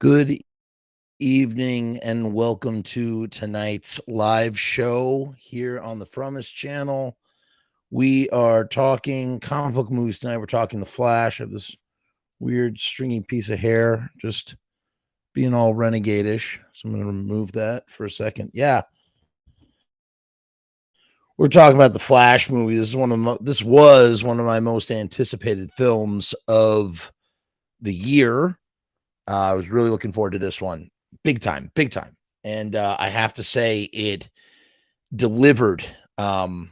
Good evening and welcome to tonight's live show here on the Frumess channel. We are talking comic book movies tonight. We're talking The Flash. I have this weird stringy piece of hair just being all renegade-ish. So I'm going to remove that for a second. Yeah. We're talking about the Flash movie. This was one of my most anticipated films of the year. I was really looking forward to this one. Big time. And I have to say it delivered hand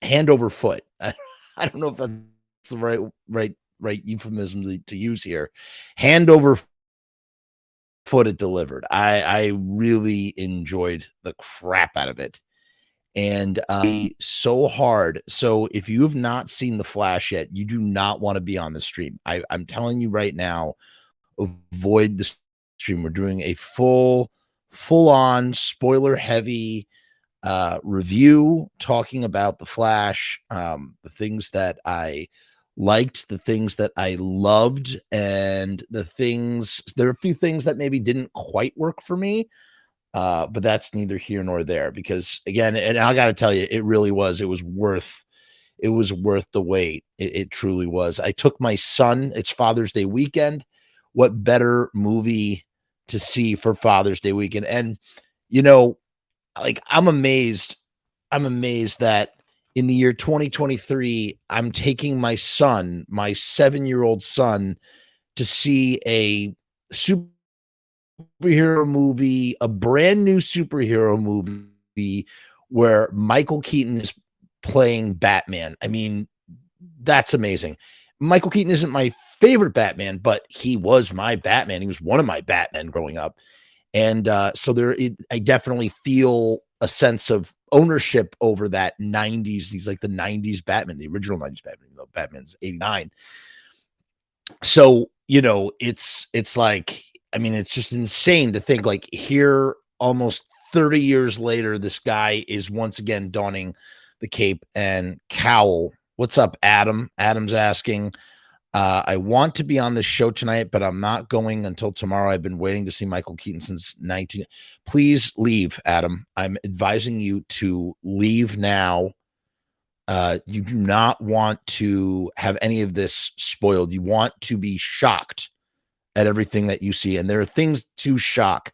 over foot. I don't know if that's the right euphemism to use here. Hand over foot it delivered. I really enjoyed the crap out of it. And so hard. So if you have not seen The Flash yet, you do not want to be on the stream. I'm telling you right now, avoid the stream. We're doing a full-on spoiler heavy review talking about The Flash, the things that I liked, the things that I loved, and there are a few things that maybe didn't quite work for me. But that's neither here nor there, because again, and I got to tell you, it was worth the wait. It truly was. I took my son, it's Father's Day weekend. What better movie to see for Father's Day weekend? And, like, I'm amazed that in the year 2023, I'm taking my son, my 7-year-old son, to see a superhero movie, a brand new superhero movie where Michael Keaton is playing Batman. I mean, that's amazing. Michael Keaton isn't my favorite Batman, but he was my Batman. He was one of my Batmen growing up. And so I definitely feel a sense of ownership over that 90s. He's like the 90s Batman, the original 90s Batman, though Batman's 89. So, it's like, I mean, it's just insane to think, like, here almost 30 years later, this guy is once again donning the cape and cowl. What's up, Adam? Adam's asking, I want to be on this show tonight, but I'm not going until tomorrow. I've been waiting to see Michael Keaton since 19. Please leave, Adam. I'm advising you to leave now. You do not want to have any of this spoiled. You want to be shocked at everything that you see. And there are things to shock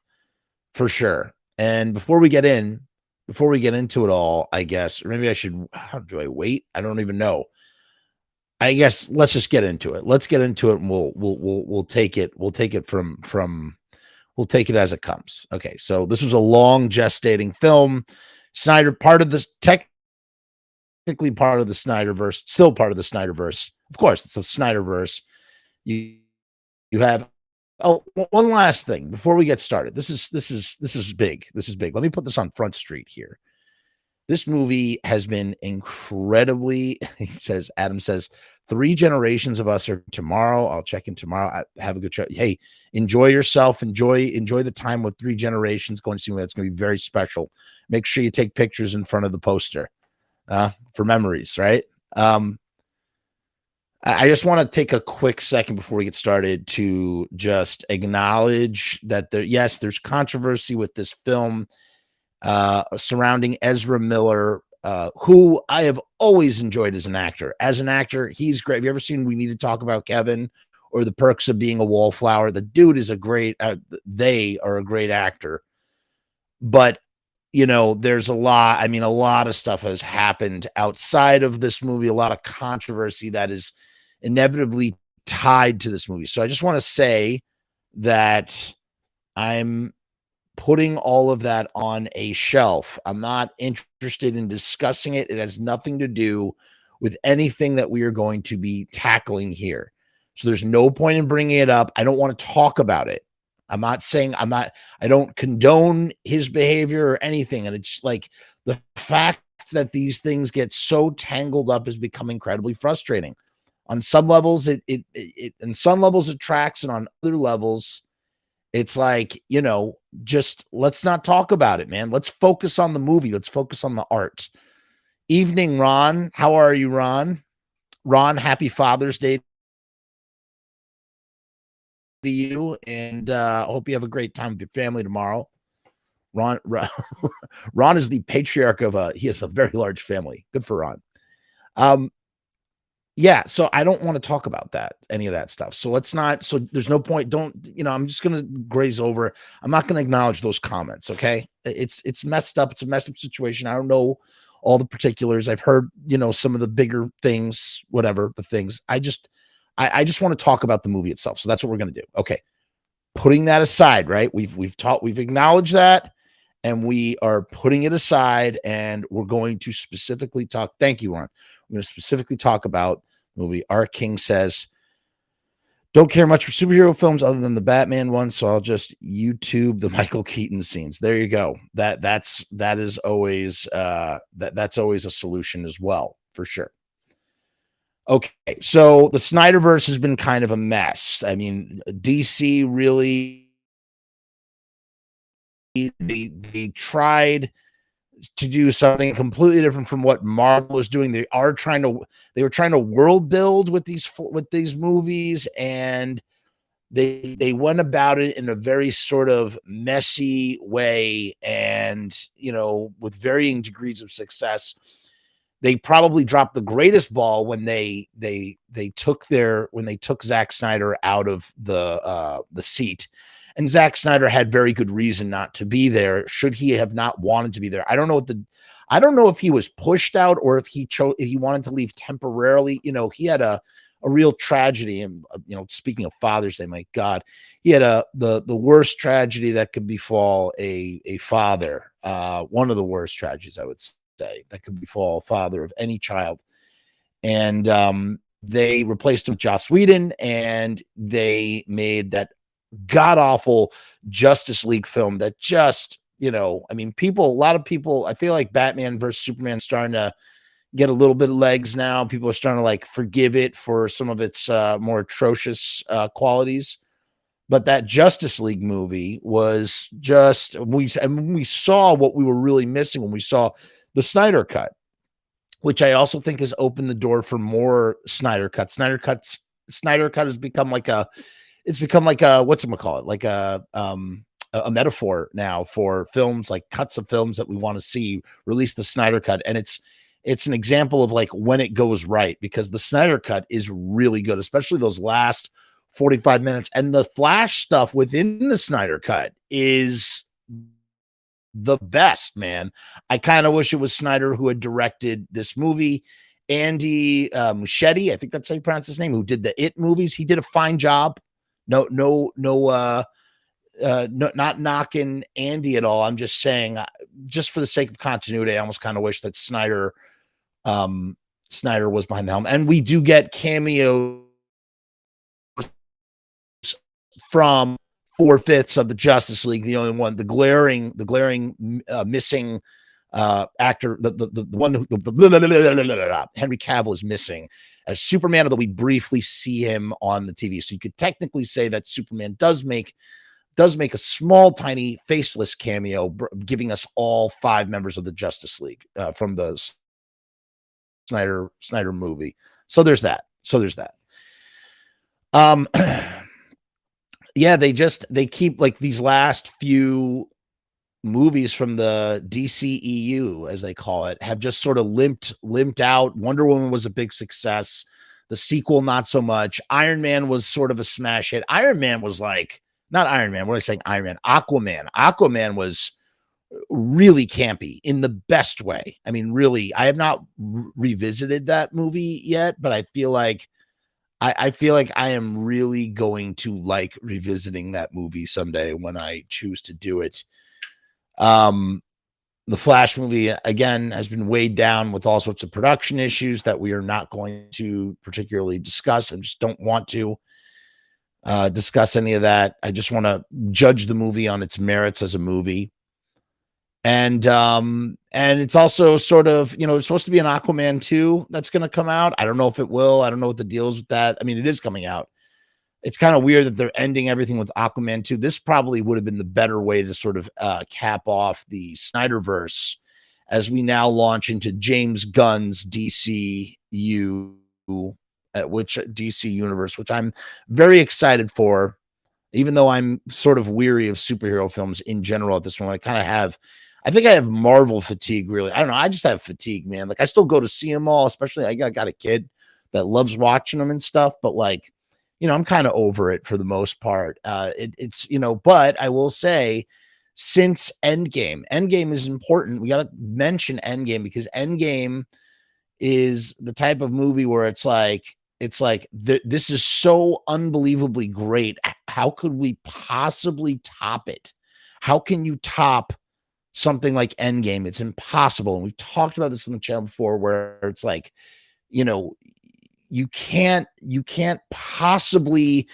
for sure. And before we get into it all, I guess, or maybe I should, how do I wait? I don't even know. I guess let's just get into it. Let's get into it, and we'll take it. We'll take it we'll take it as it comes. Okay, so this was a long gestating film. Snyder, technically part of the Snyderverse, still part of the Snyderverse. Of course, it's the Snyderverse. You have one last thing before we get started. This is big. This is big. Let me put this on Front Street here. This movie has been incredibly, Adam says, 3 generations of us are tomorrow. I'll check in tomorrow. Have a good show. Hey, enjoy yourself. Enjoy the time with 3 generations going to see that's going to be very special. Make sure you take pictures in front of the poster for memories, right? I just want to take a quick second before we get started to just acknowledge that there's controversy with this film surrounding Ezra Miller, who I have always enjoyed as an actor. As an actor, he's great. Have you ever seen We Need to Talk About Kevin or The Perks of Being a Wallflower? The dude is they are a great actor. But, there's a lot of stuff has happened outside of this movie, a lot of controversy that is inevitably tied to this movie. So I just want to say that I'm putting all of that on a shelf. I'm not interested in discussing it. It has nothing to do with anything that we are going to be tackling here. So there's no point in bringing it up. I don't want to talk about it. I don't condone his behavior or anything. And it's like the fact that these things get so tangled up has become incredibly frustrating. On some levels, in some levels it tracks, and on other levels, it's like, just let's not talk about it, man. Let's focus on the movie. Let's focus on the art. Evening, Ron. How are you, Ron? Ron, happy Father's Day to you, and I hope you have a great time with your family tomorrow. Ron Ron is the patriarch of he has a very large family. Good for Ron. Yeah, so I don't want to talk about any of that stuff. So let's not. So there's no point. I'm just gonna graze over. I'm not gonna acknowledge those comments. Okay, it's messed up. It's a messed up situation. I don't know all the particulars. I've heard some of the bigger things, whatever the things. I just want to talk about the movie itself. So that's what we're gonna do. Okay, putting that aside, right? We've acknowledged that, and we are putting it aside, and we're going to specifically talk. Thank you, Ron. We're going to specifically talk about the movie. R. King says, don't care much for superhero films other than the Batman one, so I'll just YouTube the Michael Keaton scenes. There you go. That's always that's always a solution as well, for sure. Okay, so the Snyderverse has been kind of a mess. I mean, DC really they tried to do something completely different from what Marvel was doing. They were trying to world build with these movies, and they went about it in a very sort of messy way, and with varying degrees of success. They probably dropped the greatest ball when they took Zack Snyder out of the seat. And Zack Snyder had very good reason not to be there. Should he have not wanted to be there? I don't know if he was pushed out or if he wanted to leave temporarily. He had a real tragedy. And speaking of Father's Day, my God, he had the worst tragedy that could befall a father. One of the worst tragedies, I would say, that could befall a father of any child. And they replaced him with Joss Whedon, and they made that god-awful Justice League film that just, a lot of people, I feel like Batman versus Superman starting to get a little bit of legs now. People are starting to forgive it for some of its more atrocious qualities. But that Justice League movie was just, we saw what we were really missing when we saw the Snyder Cut, which I also think has opened the door for more Snyder Cuts. Snyder Cut has become like a whatchamacallit, like a metaphor now for films, like cuts of films that we want to see. Release the Snyder Cut, and it's an example of when it goes right, because the Snyder Cut is really good, especially those last 45 minutes, and the Flash stuff within the Snyder Cut is the best, man. I kind of wish it was Snyder who had directed this movie. Andy Muschietti, I think that's how you pronounce his name, who did the It movies. He did a fine job. Not knocking Andy at all. I'm just saying, just for the sake of continuity, I almost kind of wish that Snyder was behind the helm. And we do get cameos from 4/5 of the Justice League. The only one, the glaring missing actor, the one who Henry Cavill is missing as Superman, although we briefly see him on the TV. So you could technically say that Superman does make a small, tiny, faceless cameo, giving us all 5 members of the Justice League from the Snyder movie. So there's that. Yeah, they keep these last few movies from the DCEU, as they call it, have just sort of limped out. Wonder Woman was a big success. The sequel, not so much. Iron Man was sort of a smash hit. Iron Man was not Iron Man. What am I saying? Iron Man. Aquaman. Aquaman was really campy in the best way. I mean, really, I have not revisited that movie yet, but I feel like I am really going to like revisiting that movie someday when I choose to do it. The Flash movie, again, has been weighed down with all sorts of production issues that we are not going to particularly discuss. I just don't want to discuss any of that. I just want to judge the movie on its merits as a movie. And it's also sort of, it's supposed to be an Aquaman 2 that's going to come out. I don't know if it will. I don't know what the deal is with that. I mean, it is coming out. It's kind of weird that they're ending everything with Aquaman 2. This probably would have been the better way to sort of cap off the Snyderverse as we now launch into James Gunn's DCU, DC universe, which I'm very excited for. even though I'm sort of weary of superhero films in general at this moment. I think I have Marvel fatigue, really. I don't know. I just have fatigue, man. Like, I still go to see them all, especially I got a kid that loves watching them and stuff, but like, I'm kind of over it for the most part. It's, but I will say, since Endgame is important. We got to mention Endgame, because Endgame is the type of movie where it's like this is so unbelievably great. How could we possibly top it? How can you top something like Endgame? It's impossible. And we've talked about this on the channel before, where it's like, you can't possibly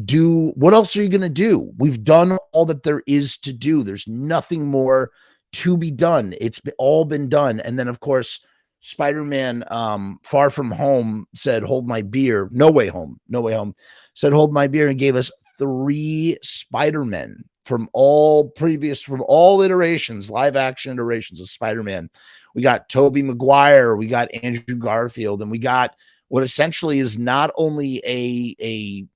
do. What else are you going to do? We've done all that there is to do. There's nothing more to be done. It's all been done. And then, of course, Spider-Man Far From Home said, hold my beer. No Way Home said, hold my beer, and gave us 3 Spider-Men from all iterations, live action iterations of Spider-Man. We got Tobey Maguire, we got Andrew Garfield, and we got what essentially is not only the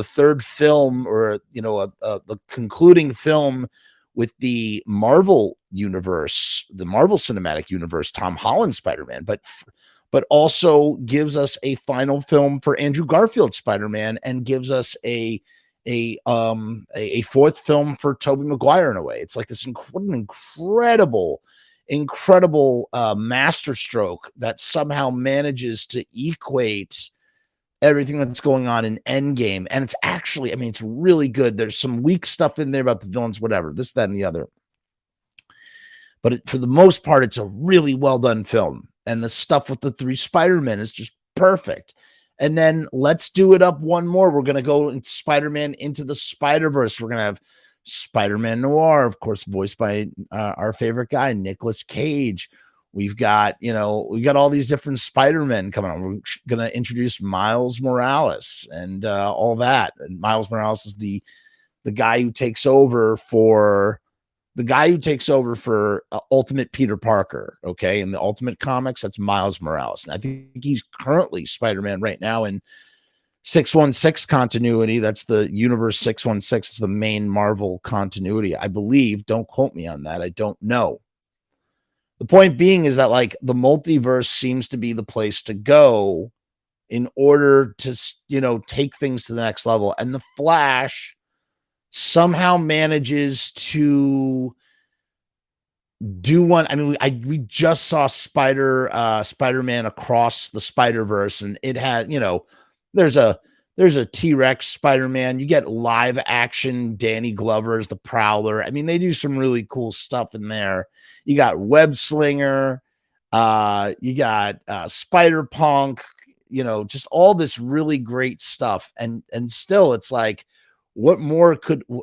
third film, or the concluding film with the Marvel universe, the Marvel Cinematic Universe, Tom Holland Spider-Man, but also gives us a final film for Andrew Garfield Spider-Man, and gives us a fourth film for Tobey Maguire. In a way, it's like this incredible masterstroke that somehow manages to equate everything that's going on in Endgame. And it's actually, it's really good. There's some weak stuff in there about the villains, whatever, this, that, and the other. But for the most part, it's a really well done film. And the stuff with the 3 Spider-Men is just perfect. And then let's do it up one more. We're going to go into Spider-Man Into the Spider-Verse. We're going to have Spider-Man Noir, of course, voiced by our favorite guy, Nicolas Cage. We've got all these different Spider-Men coming on. We're going to introduce Miles Morales and all that. And Miles Morales is the guy who takes over for Ultimate Peter Parker. Okay. In the Ultimate Comics, that's Miles Morales. And I think he's currently Spider-Man right now in 616 continuity. That's the universe 616. It's the main Marvel continuity, I believe. Don't quote me on that. I don't know. The point being is that, like, the multiverse seems to be the place to go in order to, take things to the next level. And the Flash somehow manages to do one. We just saw Spider-Man Across the Spider-Verse, and it had, there's a T-Rex Spider-Man. You get live action Danny Glover as the Prowler. They do some really cool stuff in there. You got Web Slinger, you got Spider-Punk, just all this really great stuff. And still, it's like, what more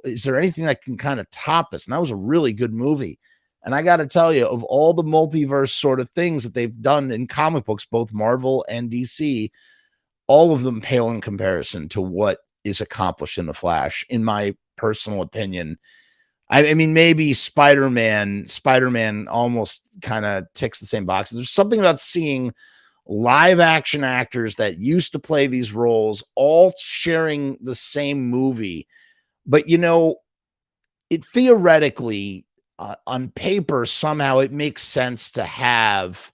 is there anything that can kind of top this? And that was a really good movie. And I got to tell you, of all the multiverse sort of things that they've done in comic books, both Marvel and DC, all of them pale in comparison to what is accomplished in The Flash, in my personal opinion. Maybe Spider-Man almost kind of ticks the same boxes. There's something about seeing live action actors that used to play these roles all sharing the same movie. But, it theoretically, on paper, somehow it makes sense to have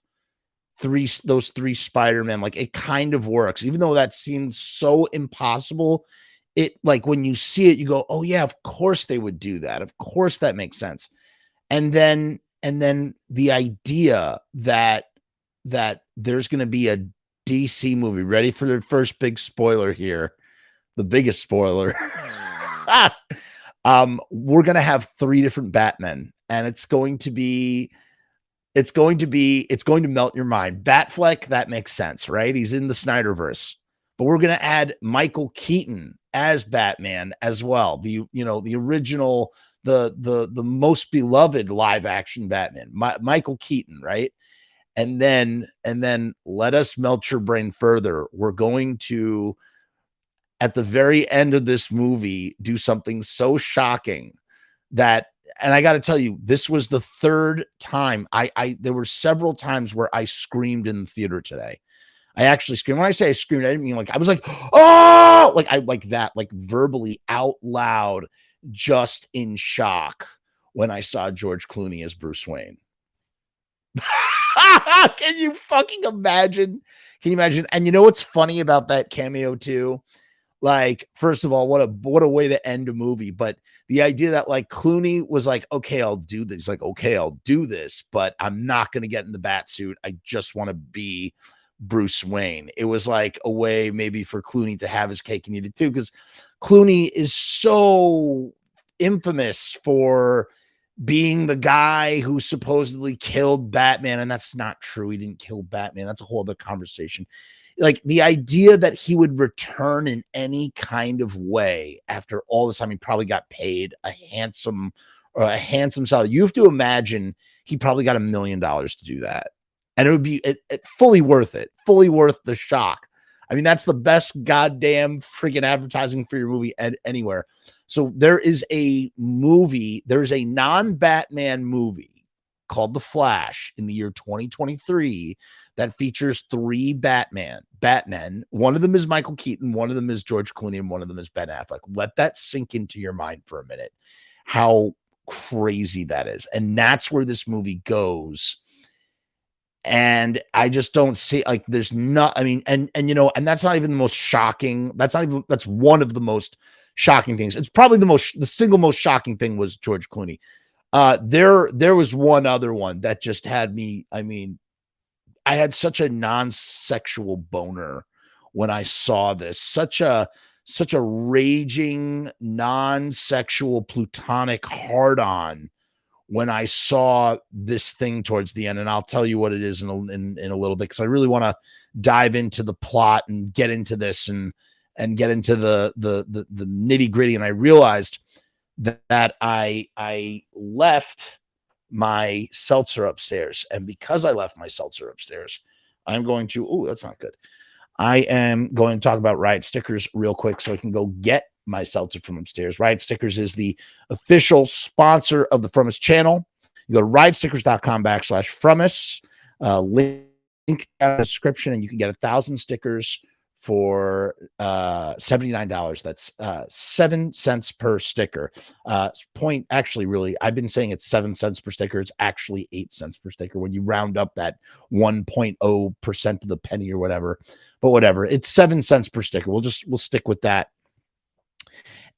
those 3 Spider-Men. Like, it kind of works, even though that seems so impossible. It, like, when you see it, you go, oh yeah, of course they would do that. Of course that makes sense. And then the idea that there's going to be a DC movie, ready for the first big spoiler here, the biggest spoiler. We're going to have 3 different Batmen, and it's going to melt your mind. Batfleck, that makes sense, right? He's in the Snyderverse. But we're going to add Michael Keaton as Batman as well. The original, the most beloved live action Batman, Michael Keaton, right? And then let us melt your brain further. We're going to, at the very end of this movie, do something so shocking that, and I got to tell you, this was the 3rd time there were several times where I screamed in the theater today. I actually screamed. When I say I screamed, I didn't mean like I was like, oh, like I like that, like verbally out loud, just in shock when I saw George Clooney as Bruce Wayne. Can you fucking imagine? Can you imagine? And you know what's funny about that cameo too? Like, first of all, what a way to end a movie. But the idea that like Clooney was like, okay, I'll do this. He's like, okay, I'll do this, but I'm not going to get in the bat suit. I just want to be Bruce Wayne. It was like a way maybe for Clooney to have his cake and eat it too, because Clooney is so infamous for being the guy who supposedly killed Batman. And that's not true. He didn't kill Batman. That's a whole other conversation. Like the idea that he would return in any kind of way after all this time, he probably got paid a handsome salary. You have to imagine he probably got $1 million to do that. And it would be fully worth it, fully worth the shock. I mean, that's the best goddamn freaking advertising for your movie anywhere. So there is a movie, there's a non-Batman movie called The Flash in the year 2023 that features 3 Batmen. One of them is Michael Keaton, one of them is George Clooney, and one of them is Ben Affleck. Let that sink into your mind for a minute, how crazy that is. And that's where this movie goes. And I just don't see, like, there's not, I mean, and you know, and that's not even the most shocking. That's one of the most shocking things. It's probably the single most shocking thing was George Clooney. There was one other one that just had me, I mean, I had such a non-sexual boner when I saw this, such a raging non-sexual plutonic hard-on when I saw this thing towards the end. And I'll tell you what it is in a little bit, because I really want to dive into the plot and get into this and get into the nitty-gritty. And I realized that I left my seltzer upstairs. And because I left my seltzer upstairs, I'm going to, oh, that's not good. I am going to talk about Riot Stickers real quick so I can go get my seltzer from upstairs. Riot Stickers is the official sponsor of the Frumess channel. You go to riotstickers.com/Frumess, link in the description, and you can get 1,000 stickers for $79. That's 7 cents per sticker. Point, actually, really, I've been saying it's 7 cents per sticker. It's actually 8 cents per sticker when you round up that 1.0% of the penny or whatever. But whatever, it's 7 cents per sticker. We'll stick with that.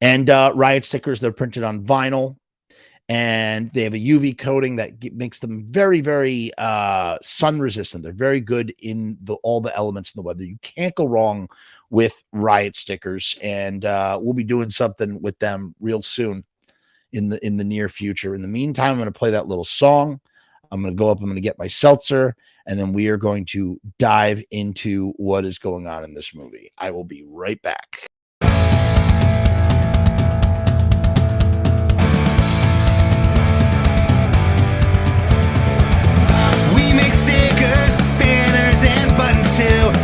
And Riot Stickers, they're printed on vinyl, and they have a UV coating that makes them very, very sun resistant. They're very good in all the elements in the weather. You can't go wrong with Riot Stickers, and we'll be doing something with them real soon in the near future. In the meantime, I'm going to play that little song. I'm going to go up, I'm going to get my seltzer, and then we are going to dive into what is going on in this movie. I will be right back.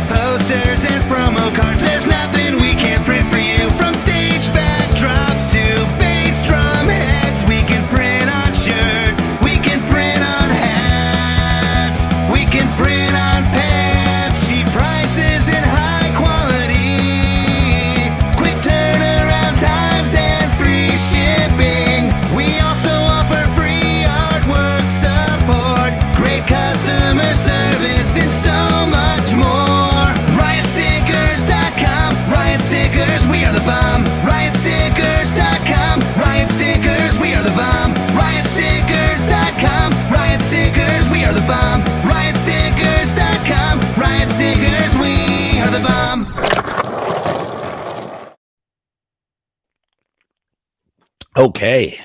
Posters and promo cards, there's nothing we can't print for you. From stage backdrops to bass drum heads, we can print on shirts, we can print on hats, we can print on pants. Cheap prices and high quality, quick turnaround times and free shipping. We also offer free artwork support, great customer service, and so much more. We are the bomb. RiotStickers.com. Riot Stickers, we are the bomb. RiotStickers.com. Riot Stickers, we are the bomb. RiotStickers.com. Riot Stickers, we are the bomb. Okay,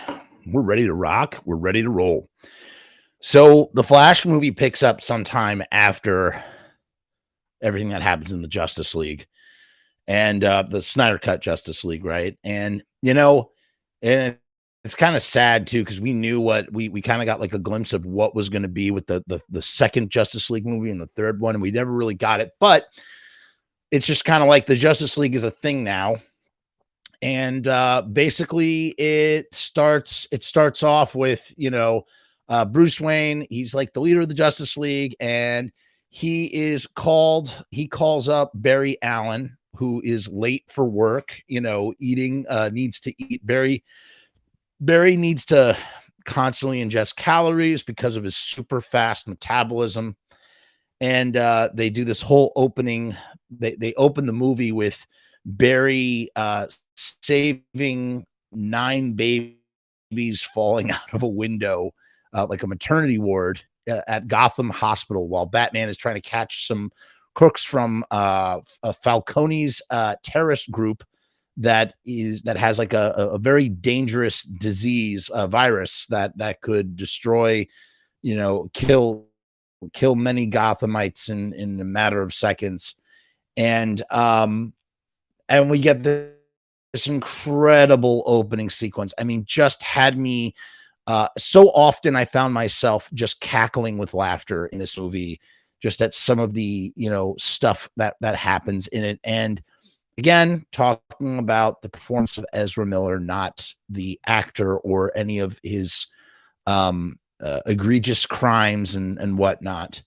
we're ready to rock. We're ready to roll. So the Flash movie picks up sometime after everything that happens in the Justice League. And the Snyder Cut Justice League, right? And, you know, and it's kind of sad, too, because we knew what we kind of got like a glimpse of what was going to be with the second Justice League movie and the third one, and we never really got it. But it's just kind of like the Justice League is a thing now. And basically it starts off with, you know, Bruce Wayne. He's like the leader of the Justice League, and he calls up Barry Allen, who is late for work, needs to eat. Barry needs to constantly ingest calories because of his super fast metabolism. And they do this whole opening. They open the movie with Barry saving 9 babies falling out of a window, like a maternity ward at Gotham Hospital, while Batman is trying to catch some crooks from Falcone's terrorist group that has like a very dangerous disease, virus that could destroy, kill many Gothamites in a matter of seconds. And we get this incredible opening sequence. I mean, just had me so often I found myself just cackling with laughter in this movie, just at some of the, stuff that happens in it. And again, talking about the performance of Ezra Miller, not the actor or any of his egregious crimes and whatnot.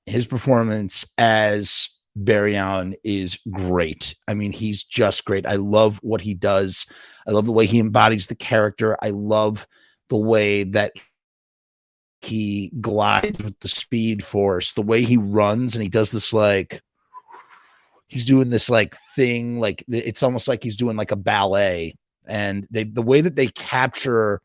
His performance as Barry Allen is great. I mean, he's just great. I love what he does. I love the way he embodies the character. I love the way that he glides with the Speed Force, the way he runs, and he does this he's doing this thing, it's almost like he's doing like a ballet. And the way that they capture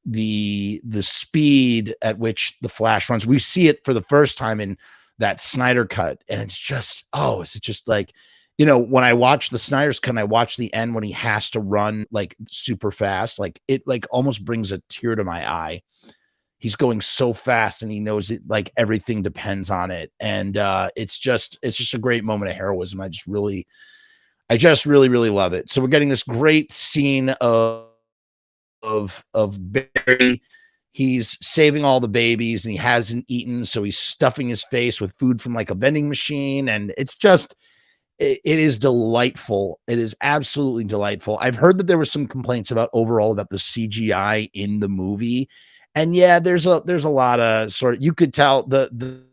the speed at which the Flash runs, we see it for the first time in that Snyder cut, and it's just when I watch the Snyder's cut and I watch the end when he has to run super fast, it almost brings a tear to my eye. He's going so fast and he knows it, everything depends on it. And it's just a great moment of heroism. I just really love it. So we're getting this great scene of Barry. He's saving all the babies and he hasn't eaten, so he's stuffing his face with food from a vending machine. And it's just, it is delightful. It is absolutely delightful. I've heard that there were some complaints about the CGI in the movie. And yeah, there's a lot of you could tell the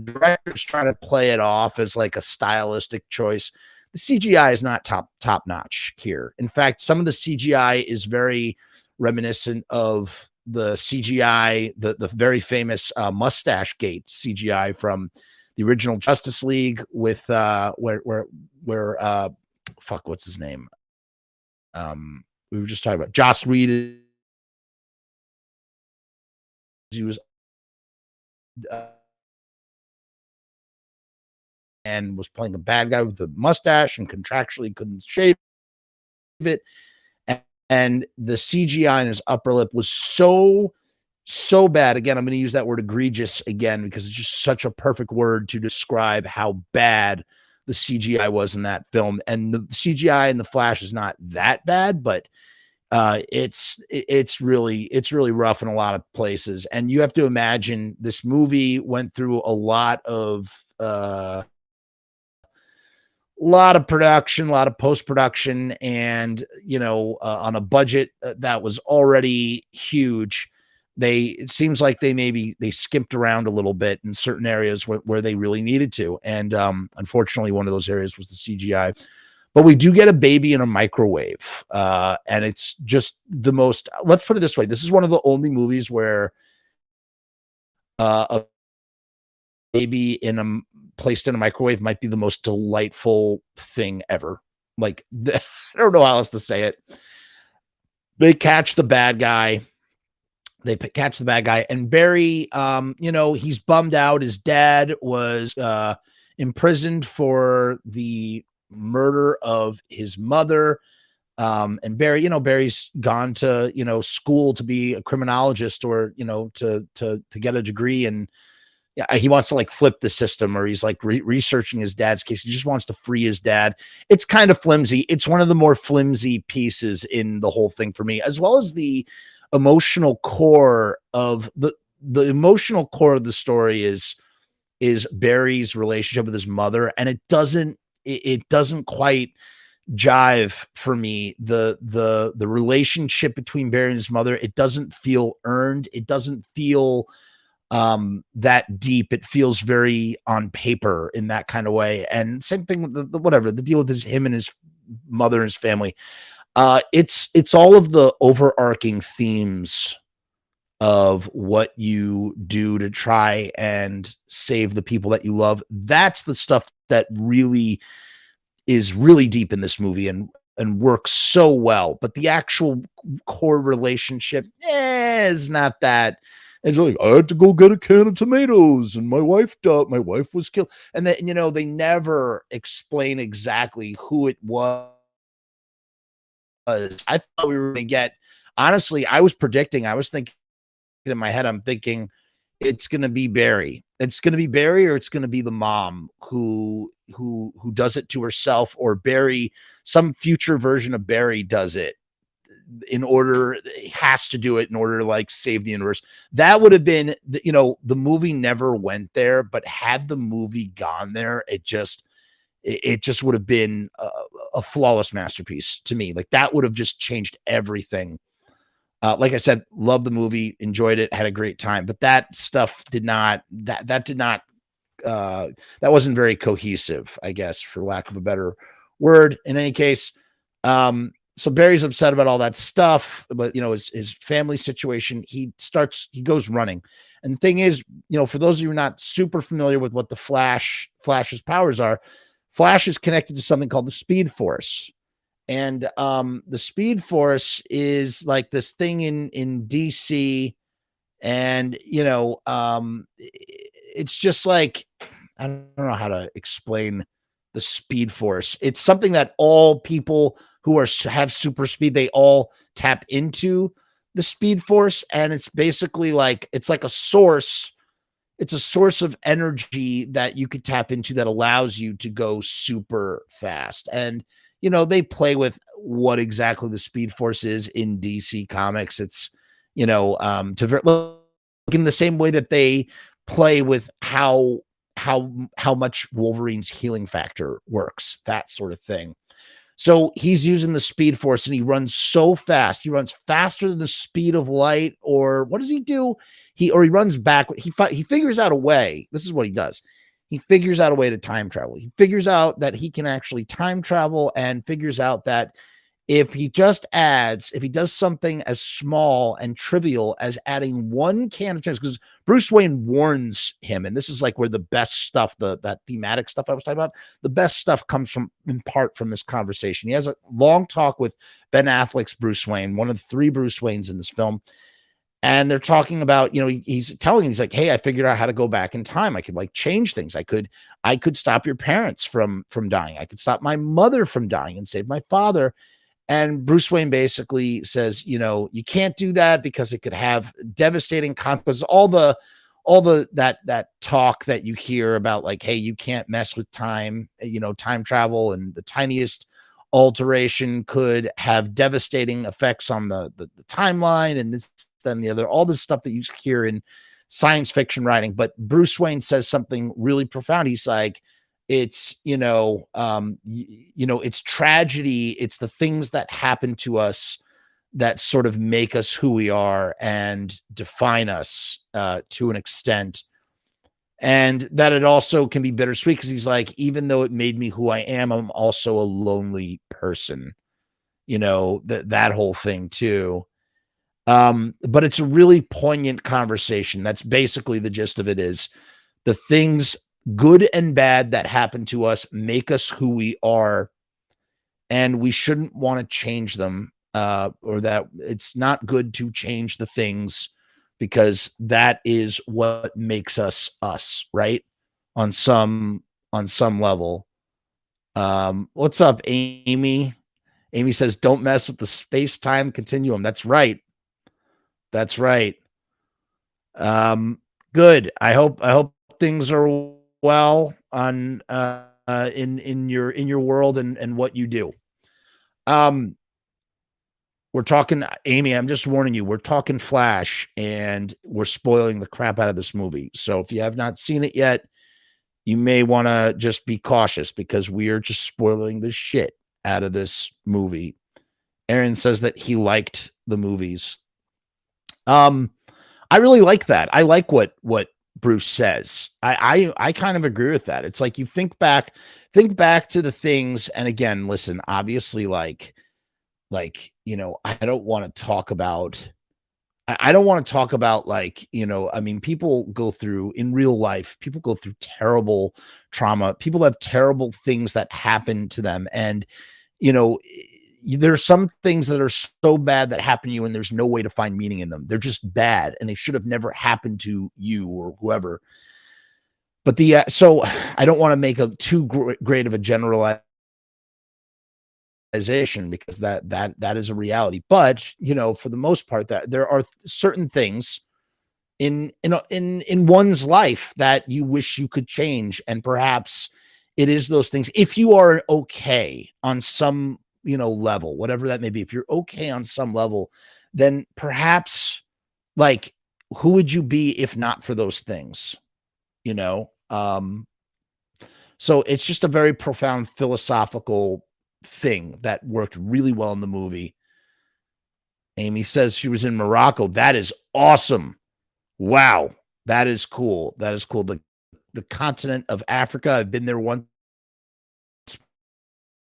director's trying to play it off as a stylistic choice. The CGI is not top notch here. In fact, some of the CGI is very reminiscent of the CGI, the very famous Mustache Gate CGI from the original Justice League with where what's his name? We were just talking about Joss Whedon. He was and was playing a bad guy with a mustache and contractually couldn't shave it. And the CGI in his upper lip was so bad. Again, I'm going to use that word egregious again, because it's just such a perfect word to describe how bad the CGI was in that film. And the CGI in the Flash is not that bad, but it's really rough in a lot of places. And you have to imagine this movie went through a lot of production, a lot of post-production, and on a budget that was already huge. It seems like they skimped around a little bit in certain areas where they really needed to. And unfortunately, one of those areas was the CGI. But we do get a baby in a microwave. And it's just the most, let's put it this way. This is one of the only movies where a baby placed in a microwave might be the most delightful thing ever. I don't know how else to say it. They catch the bad guy. And Barry, he's bummed out. His dad was imprisoned for the murder of his mother. And Barry's gone to, school to be a criminologist, or, to get a degree. And he wants to flip the system, or he's researching his dad's case. He just wants to free his dad. It's kind of flimsy. It's one of the more flimsy pieces in the whole thing for me, as well as the emotional core of the emotional core of the story is Barry's relationship with his mother. And it doesn't quite jive for me. The relationship between Barry and his mother, it doesn't feel earned. It doesn't feel that deep. It feels very on paper in that kind of way. And same thing with the whatever the deal with him and his mother and his family. It's all of the overarching themes of what you do to try and save the people that you love. That's the stuff that really is really deep in this movie and works so well. But the actual core relationship is not that. It's like, I had to go get a can of tomatoes and my wife was killed. And then, they never explain exactly who it was. I thought we were going to get, honestly, I was thinking in my head, I'm thinking it's going to be Barry. It's going to be Barry, or it's going to be the mom who does it to herself, or Barry, some future version of Barry does it has to do it in order to like save the universe. That would have been, the movie never went there, but had the movie gone there, it just would have been a flawless masterpiece to me. Like that would have just changed everything. Like I said, love the movie, enjoyed it, had a great time, but that stuff that wasn't very cohesive, I guess, for lack of a better word. In any case, so Barry's upset about all that stuff, but his family situation, he goes running. And the thing is, for those of you who are not super familiar with what the Flash's powers are, Flash is connected to something called the Speed Force. And the Speed Force is like this thing in DC, and it's just like, I don't know how to explain the Speed Force. It's something that all people who have super speed, they all tap into the Speed Force, and it's basically like, it's like a source. It's a source of energy that you could tap into that allows you to go super fast. And they play with what exactly the Speed Force is in DC Comics. It's, to look in the same way that they play with how much Wolverine's healing factor works, that sort of thing. So he's using the Speed Force, and he runs so fast. He runs faster than the speed of light, or what does he do? He runs back. He figures out a way. This is what he does. He figures out a way to time travel. He figures out that he can actually time travel, and figures out that if he does something as small and trivial as adding one can of tomatoes, because Bruce Wayne warns him, and this is like where the best stuff, that thematic stuff I was talking about, the best stuff comes in part from this conversation. He has a long talk with Ben Affleck's Bruce Wayne, one of the three Bruce Waynes in this film. And they're talking about, he's telling him, he's like, hey, I figured out how to go back in time. I could like change things. I could stop your parents from dying. I could stop my mother from dying and save my father. And Bruce Wayne basically says, you can't do that because it could have devastating consequences. All that talk that you hear about, like, hey, you can't mess with time, time travel, and the tiniest alteration could have devastating effects on the timeline, and this, then the other, all this stuff that you hear in science fiction writing. But Bruce Wayne says something really profound. He's like, it's, it's tragedy. It's the things that happen to us that sort of make us who we are and define us to an extent. And that it also can be bittersweet, because he's like, even though it made me who I am, I'm also a lonely person, that whole thing too. But it's a really poignant conversation. That's basically the gist of it, is the things, good and bad, that happen to us make us who we are, and we shouldn't want to change them, or that it's not good to change the things, because that is what makes us us, right? On some level. What's up, Amy? Amy says, don't mess with the space-time continuum. That's right. That's right. Good. I hope things are well on in your world and what you do. We're talking, Amy, I'm just warning you, we're talking Flash, and we're spoiling the crap out of this movie. So if you have not seen it yet, you may want to just be cautious, because we are just spoiling the shit out of this movie. Aaron says that he liked the movies. I really like that. I like what Bruce says. I kind of agree with that. It's like you think back to the things, and again, listen, obviously, like you know, I don't want to talk about. I don't want to talk about, like, you know, I mean, people go through in real life. People go through terrible trauma. People have terrible things that happen to them, and you know, there's some things that are so bad that happen to you and there's no way to find meaning in them. They're just bad and they should have never happened to you or whoever. But so I don't want to make a too great of a generalization, because that is a reality. But, you know, for the most part, that there are certain things in one's life that you wish you could change, and perhaps it is those things. If you are okay on some, you know, level, whatever that may be, if you're okay on some level, then perhaps, like, who would you be if not for those things, you know? So it's just a very profound philosophical thing that worked really well in the movie. Amy says she was in Morocco. That is awesome. Wow. That is cool. That is cool. The continent of Africa. I've been there once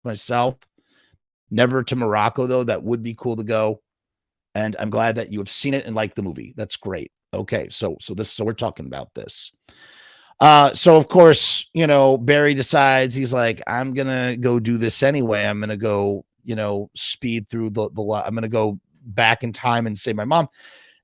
myself. Never to Morocco, though. That would be cool to go. And I'm glad that you have seen it and liked the movie. That's great. Okay, so we're talking about this. So of course, you know, Barry decides, he's like, I'm gonna go do this anyway. I'm gonna go, you know, speed through the I'm gonna go back in time and save my mom.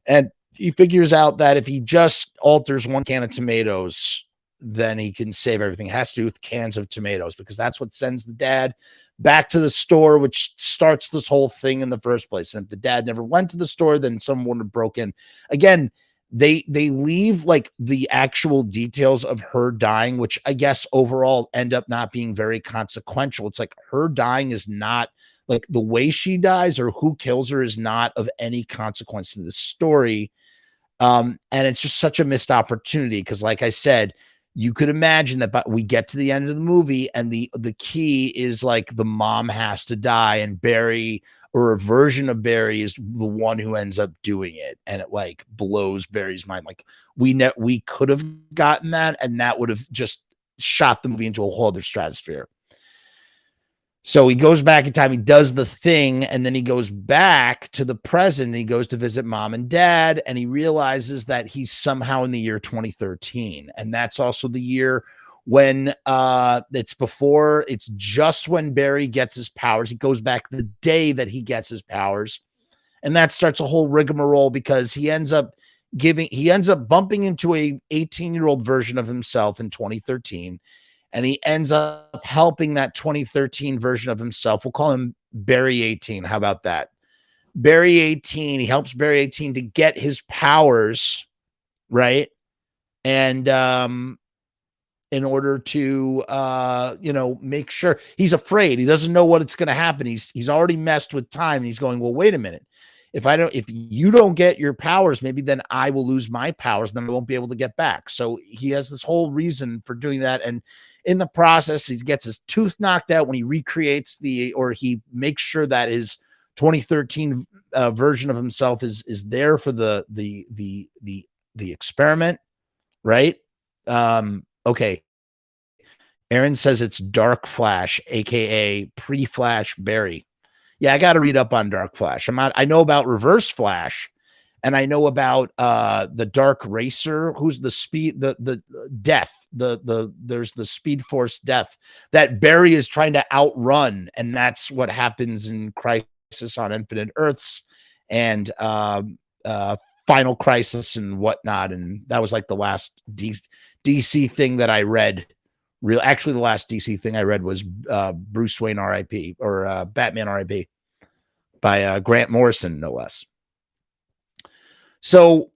And he figures out that if he just alters one can of tomatoes, then he can save everything. It has to do with cans of tomatoes, because that's what sends the dad back to the store, which starts this whole thing in the first place. And if the dad never went to the store, then someone would have broken. Again, they leave like the actual details of her dying, which I guess overall end up not being very consequential. It's like her dying is not, like, the way she dies or who kills her is not of any consequence to the story. And it's just such a missed opportunity, because like I said, you could imagine that we get to the end of the movie and the key is like the mom has to die, and Barry, or a version of Barry, is the one who ends up doing it. And it like blows Barry's mind. Like we could have gotten that, and that would have just shot the movie into a whole other stratosphere. So he goes back in time, he does the thing, and then he goes back to the present, and he goes to visit mom and dad, and he realizes that he's somehow in the year 2013. And that's also the year when it's just when Barry gets his powers. He goes back the day that he gets his powers. And that starts a whole rigmarole, because he ends up bumping into a 18-year-old version of himself in 2013. And he ends up helping that 2013 version of himself. We'll call him Barry 18. How about that? Barry 18. He helps Barry 18 to get his powers, right? And in order to make sure, he's afraid. He doesn't know what it's going to happen. He's already messed with time, and he's going, well, wait a minute. If you don't get your powers, maybe then I will lose my powers, and then I won't be able to get back. So he has this whole reason for doing that. And in the process, he gets his tooth knocked out when he recreates he makes sure that his 2013 version of himself is there for the experiment, right? Okay. Aaron says it's Dark Flash, aka pre-Flash Barry. Yeah, I got to read up on Dark Flash. I know about Reverse Flash, and I know about the Dark Racer, who's the Death. There's the Speed Force Death that Barry is trying to outrun, and that's what happens in Crisis on Infinite Earths and Final Crisis and whatnot. And that was like the last DC thing that I read. Actually, the last DC thing I read was Bruce Wayne R.I.P. or Batman R.I.P. by Grant Morrison, no less. So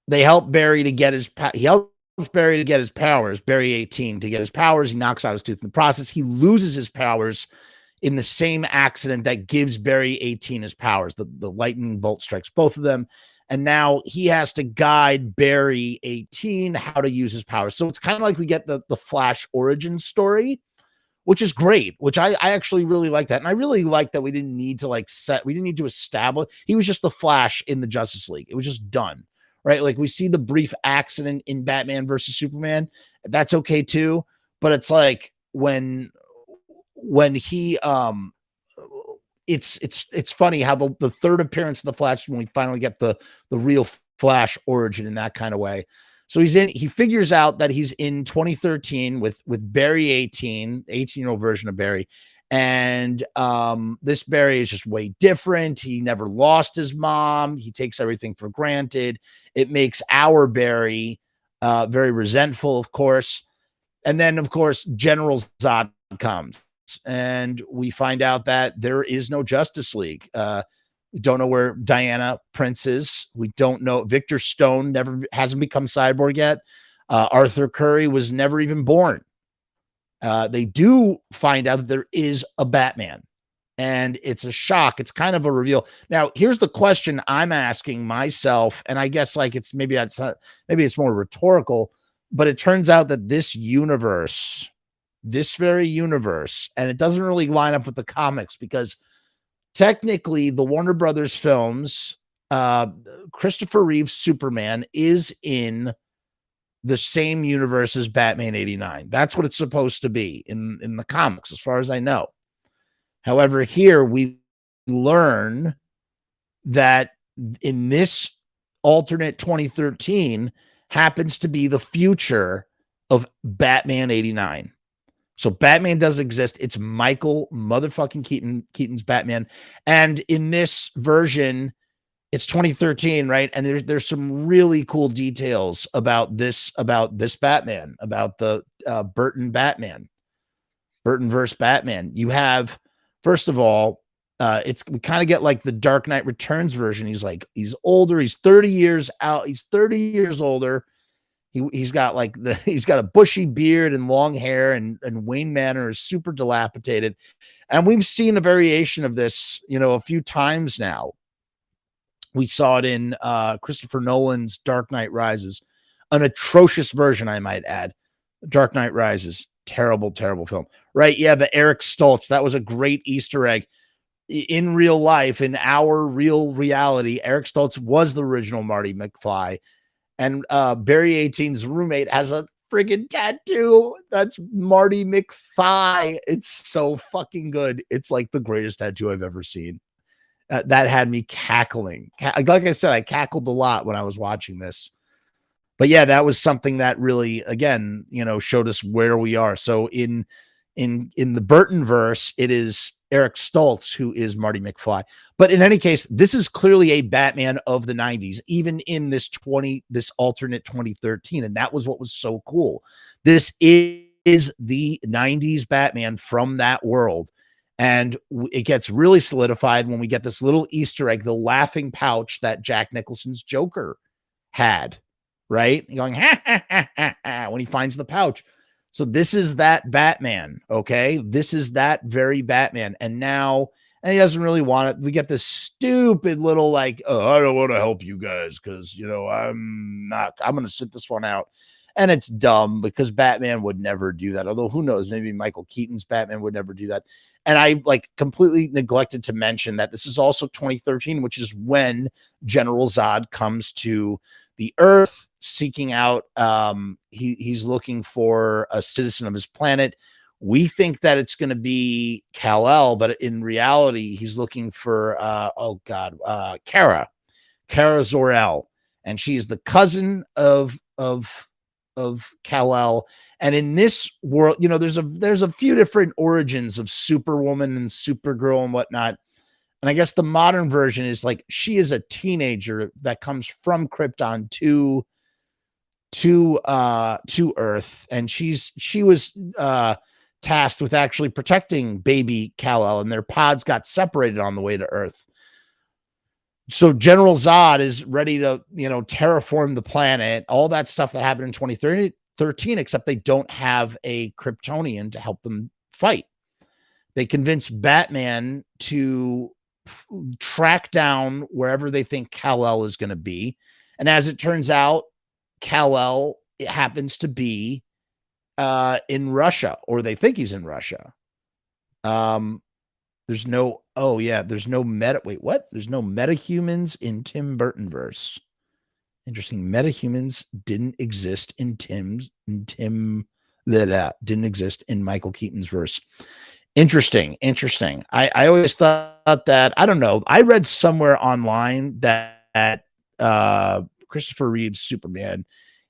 they help Barry to get his powers, Barry 18 to get his powers. He knocks out his tooth in the process. He loses his powers in the same accident that gives Barry 18 his powers. The lightning bolt strikes both of them. And now he has to guide Barry 18 how to use his powers. So it's kind of like we get the Flash origin story, which is great, which I actually really like that. And I really like that we didn't need to establish. He was just the Flash in the Justice League. It was just done, right? Like we see the brief accident in Batman versus Superman. That's okay too. But it's like when he it's funny how the third appearance of the Flash, when we finally get the real Flash origin in that kind of way. So he figures out that he's in 2013 with Barry 18-year-old version of Barry. And this Barry is just way different. He never lost his mom. He takes everything for granted. It makes our Barry very resentful, of course. And then, of course, General Zod comes, and we find out that there is no Justice League. We don't know where Diana Prince is. We don't know. Victor Stone hasn't become Cyborg yet. Arthur Curry was never even born. They do find out that there is a Batman, and it's a shock. It's kind of a reveal. Now, here's the question I'm asking myself, and I guess like maybe it's more rhetorical, but it turns out that this very universe, and it doesn't really line up with the comics, because technically the Warner Brothers films, Christopher Reeve's Superman is in the same universe as Batman 89. That's what it's supposed to be in the comics, as far as I know. However, here we learn that in this alternate 2013 happens to be the future of Batman 89. So Batman does exist. It's Michael motherfucking Keaton's Batman. And in this version, it's 2013, right? And there's some really cool details about this Batman, about the Burton verse Batman. You have, first of all, we kind of get like the Dark Knight Returns version. He's older. He's 30 years out. He's 30 years older. He's got a bushy beard and long hair, and Wayne Manor is super dilapidated. And we've seen a variation of this, a few times now. We saw it in Christopher Nolan's Dark Knight Rises, an atrocious version, I might add. Dark Knight Rises, terrible, terrible film. Right? Yeah, the Eric Stoltz. That was a great Easter egg. In real life, in our real reality, Eric Stoltz was the original Marty McFly. And Barry 18's roommate has a friggin' tattoo. That's Marty McFly. It's so fucking good. It's like the greatest tattoo I've ever seen. That had me cackling. Like I said, I cackled a lot when I was watching this. But yeah, that was something that really, again, showed us where we are. So in the Burton verse, it is Eric Stoltz who is Marty McFly. But in any case, this is clearly a Batman of the 90s, even in this alternate 2013. And that was what was so cool. This is the 90s Batman from that world. And it gets really solidified when we get this little Easter egg, the laughing pouch that Jack Nicholson's Joker had, right? Going, ha, ha, ha, ha, ha, when he finds the pouch. So this is that Batman, okay? This is that very Batman. And now, and he doesn't really want it. We get this stupid little like, oh, I don't want to help you guys because, I'm going to sit this one out. And it's dumb because Batman would never do that. Although who knows, maybe Michael Keaton's Batman would never do that. And I completely neglected to mention that this is also 2013, which is when General Zod comes to the Earth seeking out. He's looking for a citizen of his planet. We think that it's going to be Kal-El, but in reality, he's looking for Kara Zor-El, and she's the cousin of Kal-El. And in this world, there's a few different origins of Superwoman and Supergirl and whatnot. And I guess the modern version is like she is a teenager that comes from Krypton to Earth, and she was tasked with actually protecting baby Kal-El, and their pods got separated on the way to Earth. So General Zod is ready to, terraform the planet, all that stuff that happened in 2013, except they don't have a Kryptonian to help them fight. They convince Batman to track down wherever they think Kal-El is going to be. And as it turns out, Kal-El happens to be in Russia, or they think he's in Russia. There's no metahumans in Tim Burton verse. Interesting. Metahumans didn't exist in didn't exist in Michael Keaton's verse. Interesting. I always thought that, I don't know. I read somewhere online that Christopher Reeve's Superman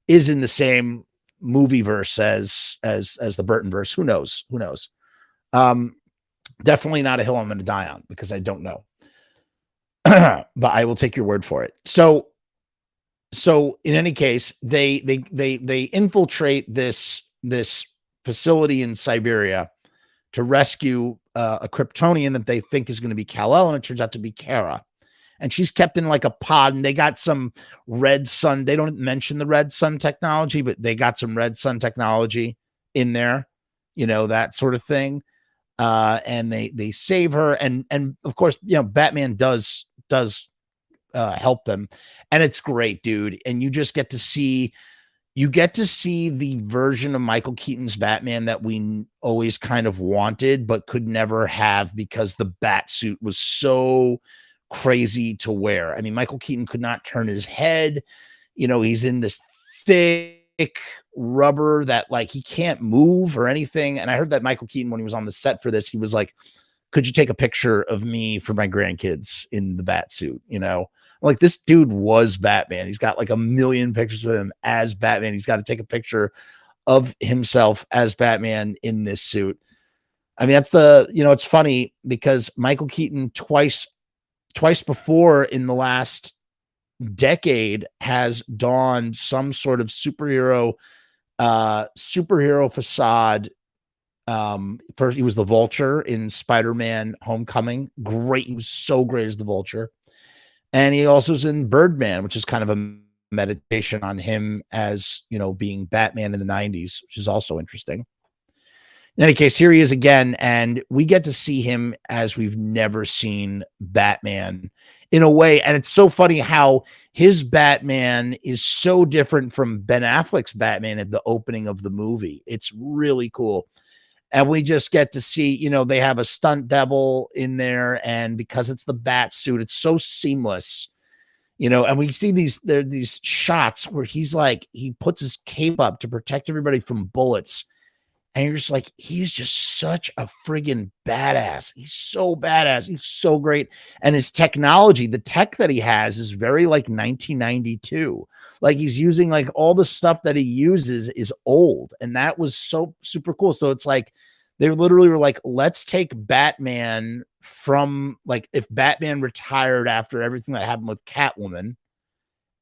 is in the same movie verse as the Burton verse. Who knows? Definitely not a hill I'm going to die on, because I don't know. But I will take your word for it. So in any case, they infiltrate this facility in Siberia to rescue a Kryptonian that they think is going to be Kal-El, and it turns out to be Kara. And she's kept in like a pod, and they got some red sun. They don't mention the red sun technology, but they got some red sun technology in there, that sort of thing. And they save her. And of course, Batman does help them, and it's great, dude. And you just get to see the version of Michael Keaton's Batman that we always kind of wanted, but could never have, because the bat suit was so crazy to wear. I mean, Michael Keaton could not turn his head. He's in this thick rubber that, like, he can't move or anything. And I heard that Michael Keaton, when he was on the set for this, he was like, could you take a picture of me for my grandkids in the bat suit? Like, this dude was Batman. He's got like 1 million pictures of him as Batman. He's got to take a picture of himself as Batman in this suit. I mean, that's it's funny because Michael Keaton twice before in the last decade has donned some sort of superhero facade. First, he was the Vulture in Spider-Man Homecoming. Great. He was so great as the Vulture. And he also was in Birdman, which is kind of a meditation on him as, being Batman in the 90s, which is also interesting. In any case, here he is again, and we get to see him as we've never seen Batman in a way. And it's so funny how his Batman is so different from Ben Affleck's Batman at the opening of the movie. It's really cool. And we just get to see, they have a stunt double in there, and because it's the bat suit, it's so seamless, and we see these shots where he's like, he puts his cape up to protect everybody from bullets. And you're just like, he's just such a friggin' badass. He's so badass. He's so great. And his technology, the tech that he has is very like 1992. Like, he's using like all the stuff that he uses is old. And that was so super cool. So it's like, they literally were like, let's take Batman from, like, if Batman retired after everything that happened with Catwoman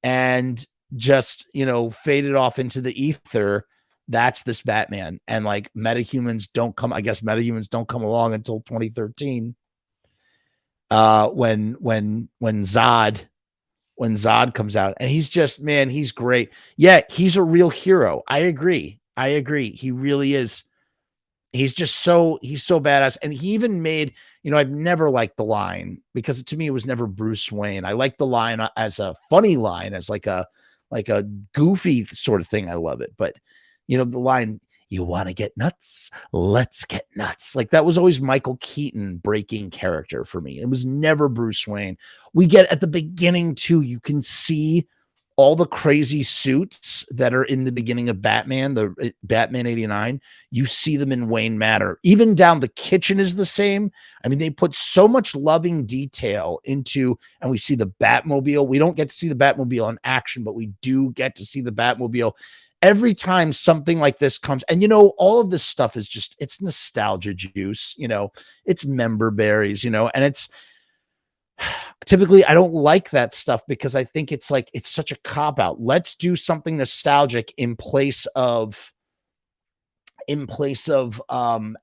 and just, faded off into the ether, that's this Batman. And like, metahumans don't come along until 2013. When Zod comes out, and he's just, man, he's great. Yeah, he's a real hero. I agree. He really is. He's so badass. And he even made, I've never liked the line, because to me, it was never Bruce Wayne. I like the line as a funny line, as like a goofy sort of thing. I love it. But the line, you want to get nuts? Let's get nuts. Like, that was always Michael Keaton breaking character for me. It was never Bruce Wayne. We get at the beginning too, you can see all the crazy suits that are in the beginning of Batman, the Batman 89. You see them in Wayne Manor. Even down the kitchen is the same. I mean, they put so much loving detail into, and we see the Batmobile. We don't get to see the Batmobile in action, but we do get to see the Batmobile every time something like this comes. And, all of this stuff is just, it's nostalgia juice, it's member berries, and it's typically, I don't like that stuff, because I think it's like, it's such a cop out. Let's do something nostalgic in place of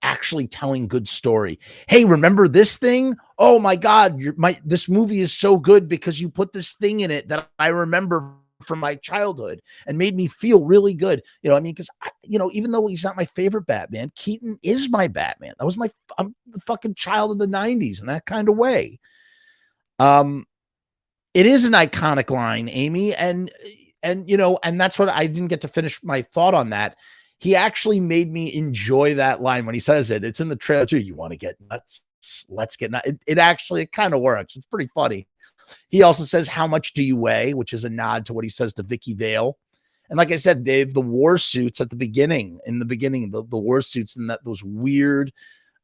actually telling good story. Hey, remember this thing? Oh my God, this movie is so good because you put this thing in it that I remember from my childhood and made me feel really good. Because even though he's not my favorite Batman, Keaton is my Batman. That was I'm the fucking child of the 90s in that kind of way. It is an iconic line, Amy, and that's what I didn't get to finish my thought on that. He actually made me enjoy that line when he says it. It's in the trailer too. You want to get nuts? Let's get nuts. It kind of works. It's pretty funny. He also says, "How much do you weigh?" which is a nod to what he says to Vicky Vale. And like I said, Dave, the war suits at the beginning, the war suits and those weird,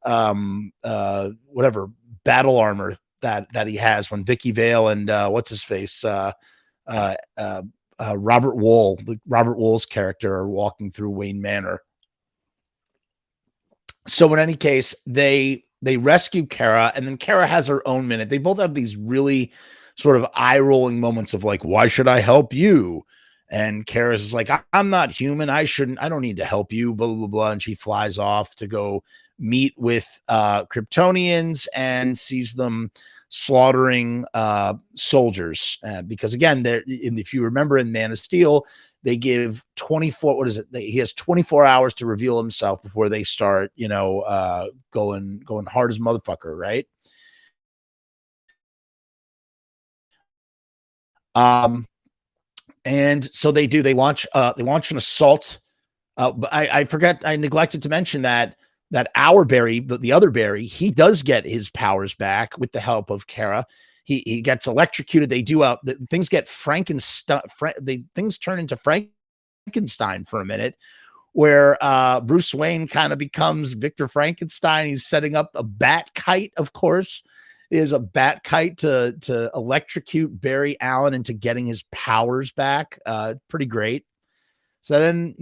whatever battle armor that he has when Vicky Vale and what's his face, Robert Wool's character are walking through Wayne Manor. So in any case, they rescue Kara, and then Kara has her own minute. They both have these really sort of eye-rolling moments of like, why should I help you? And Kara's like, I'm not human. I don't need to help you, blah, blah, blah, blah. And she flies off to go meet with Kryptonians and sees them slaughtering soldiers. Because again, if you remember in Man of Steel, they give 24, what is it? He has 24 hours to reveal himself before they start, going hard as motherfucker, right? And so they launch an assault. But I forget, I neglected to mention that our Barry, the other Barry, he does get his powers back with the help of Kara. He gets electrocuted. Things get Frankenstein. Things turn into Frankenstein for a minute, where Bruce Wayne kind of becomes Victor Frankenstein. He's setting up a bat kite, of course. Is a bat kite to electrocute Barry Allen into getting his powers back. Pretty great. So then,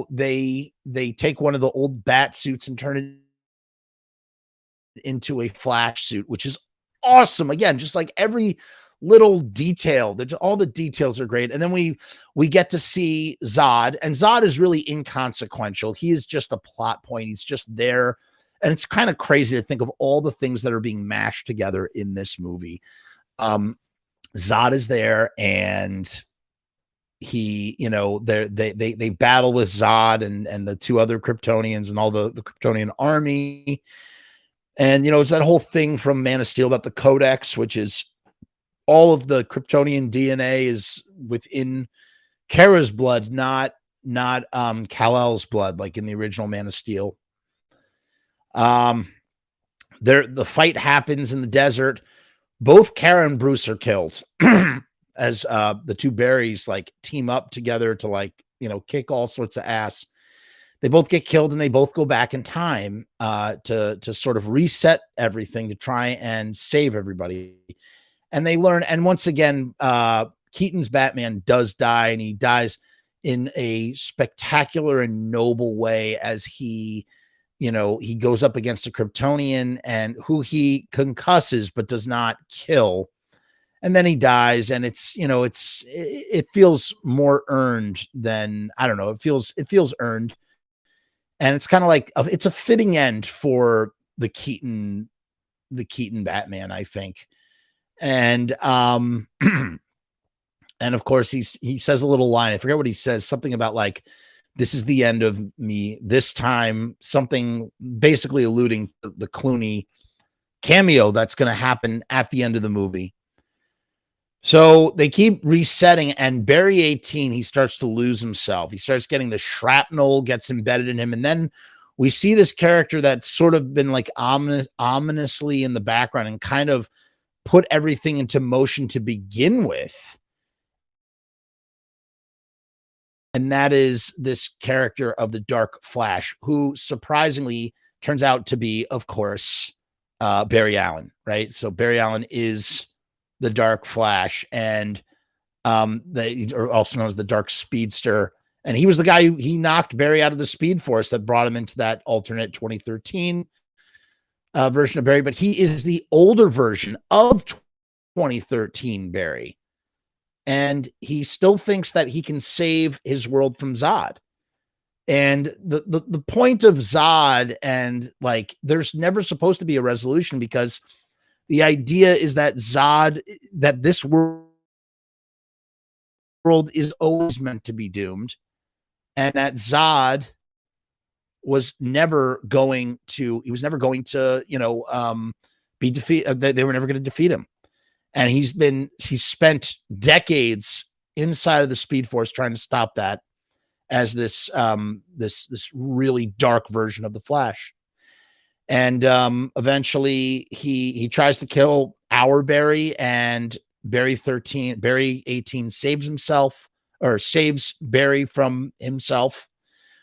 they take one of the old bat suits and turn it into a Flash suit, which is awesome. Again, just like every little detail, all the details are great. And then we get to see Zod, and Zod is really inconsequential. He is just a plot point. He's just there. And it's kind of crazy to think of all the things that are being mashed together in this movie. Zod is there, and he, they battle with Zod and the two other Kryptonians and all the Kryptonian army. And, it's that whole thing from Man of Steel about the Codex, which is all of the Kryptonian DNA is within Kara's blood, not Kal-El's blood, like in the original Man of Steel. The fight happens in the desert. Both Kara and Bruce are killed as the two Barrys like team up together to kick all sorts of ass. They both get killed, and they both go back in time to sort of reset everything to try and save everybody. And they learn. And once again, Keaton's Batman does die, and he dies in a spectacular and noble way as he goes up against a Kryptonian and who he concusses but does not kill. And then he dies, and it feels more earned than, I don't know. It feels earned. And it's kind of like, it's a fitting end for the Keaton Batman, I think. And, and of course he says a little line. I forget what he says, something about like, this is the end of me this time, something basically alluding to the Clooney cameo that's going to happen at the end of the movie. So they keep resetting, and Barry 18, he starts to lose himself. He starts getting the shrapnel gets embedded in him. And then we see this character that's sort of been like ominously in the background and kind of put everything into motion to begin with. And that is this character of the Dark Flash, who surprisingly turns out to be, of course, Barry Allen, right? So Barry Allen is the Dark Flash, and they are also known as the Dark Speedster. And he was the guy he knocked Barry out of the Speed Force that brought him into that alternate 2013 version of Barry. But he is the older version of 2013 Barry. And he still thinks that he can save his world from Zod. And the point of Zod, and like, there's never supposed to be a resolution, because the idea is that that this world is always meant to be doomed, and that Zod was never going to, be defeated. They were never going to defeat him. And he's spent decades inside of the Speed Force trying to stop that, as this really dark version of the Flash. And eventually he tries to kill our Barry, and Barry 18 saves himself, or saves Barry from himself,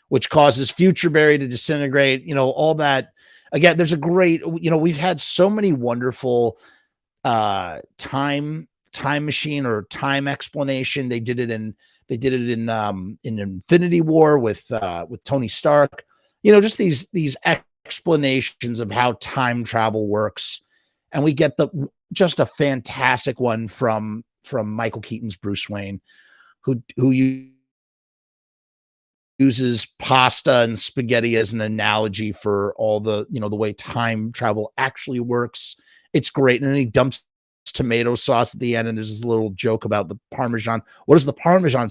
which causes future Barry to disintegrate, all that. Again, there's a great, we've had so many wonderful time machine or time explanation. They did it in Infinity War with Tony Stark. Just these explanations of how time travel works, and we get just a fantastic one from Michael Keaton's Bruce Wayne, who uses pasta and spaghetti as an analogy for all the the way time travel actually works. It's great. And then he dumps tomato sauce at the end, and there's this little joke about the Parmesan. What does the Parmesan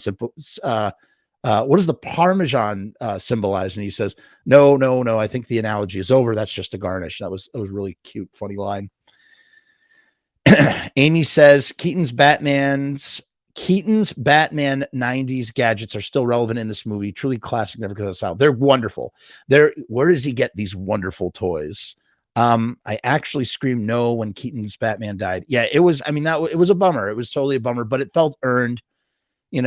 symbolize? And he says, no, I think the analogy is over. That's just a garnish. It was really cute, funny line. Amy says Keaton's Batman 90s gadgets are still relevant in this movie. Truly classic, never goes out. They're wonderful. Where does he get these wonderful toys? I actually screamed no when Keaton's Batman died. Yeah, it was a bummer. It was totally a bummer, but it felt earned. He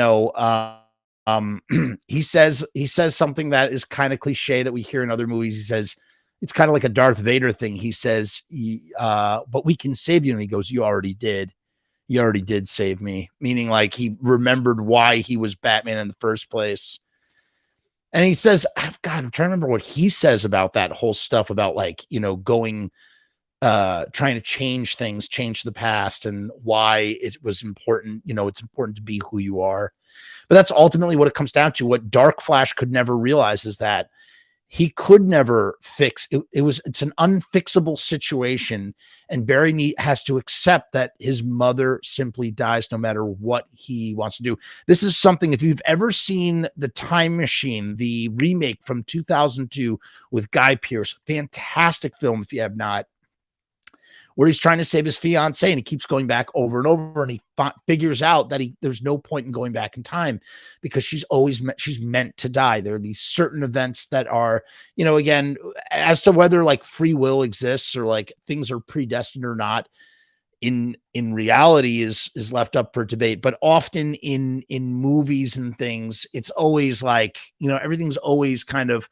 says something that is kind of cliche that we hear in other movies. He says it's kind of like a Darth Vader thing. He says, but we can save you. And he goes, you already did save me. Meaning like he remembered why he was Batman in the first place. And he says, God, I'm trying to remember what he says about that whole stuff about going, trying to change things, change the past, and why it was important. It's important to be who you are. But that's ultimately what it comes down to. What Dark Flash could never realize is that he could never fix it. It's an unfixable situation. And Barry has to accept that his mother simply dies no matter what he wants to do. This is something, if you've ever seen The Time Machine, the remake from 2002 with Guy Pearce, fantastic film if you have not, where he's trying to save his fiance and he keeps going back over and over, and he figures out that there's no point in going back in time because she's meant to die. There are these certain events that are, again, as to whether like free will exists or like things are predestined or not, in reality is left up for debate. But often in movies and things, it's always like, everything's always kind of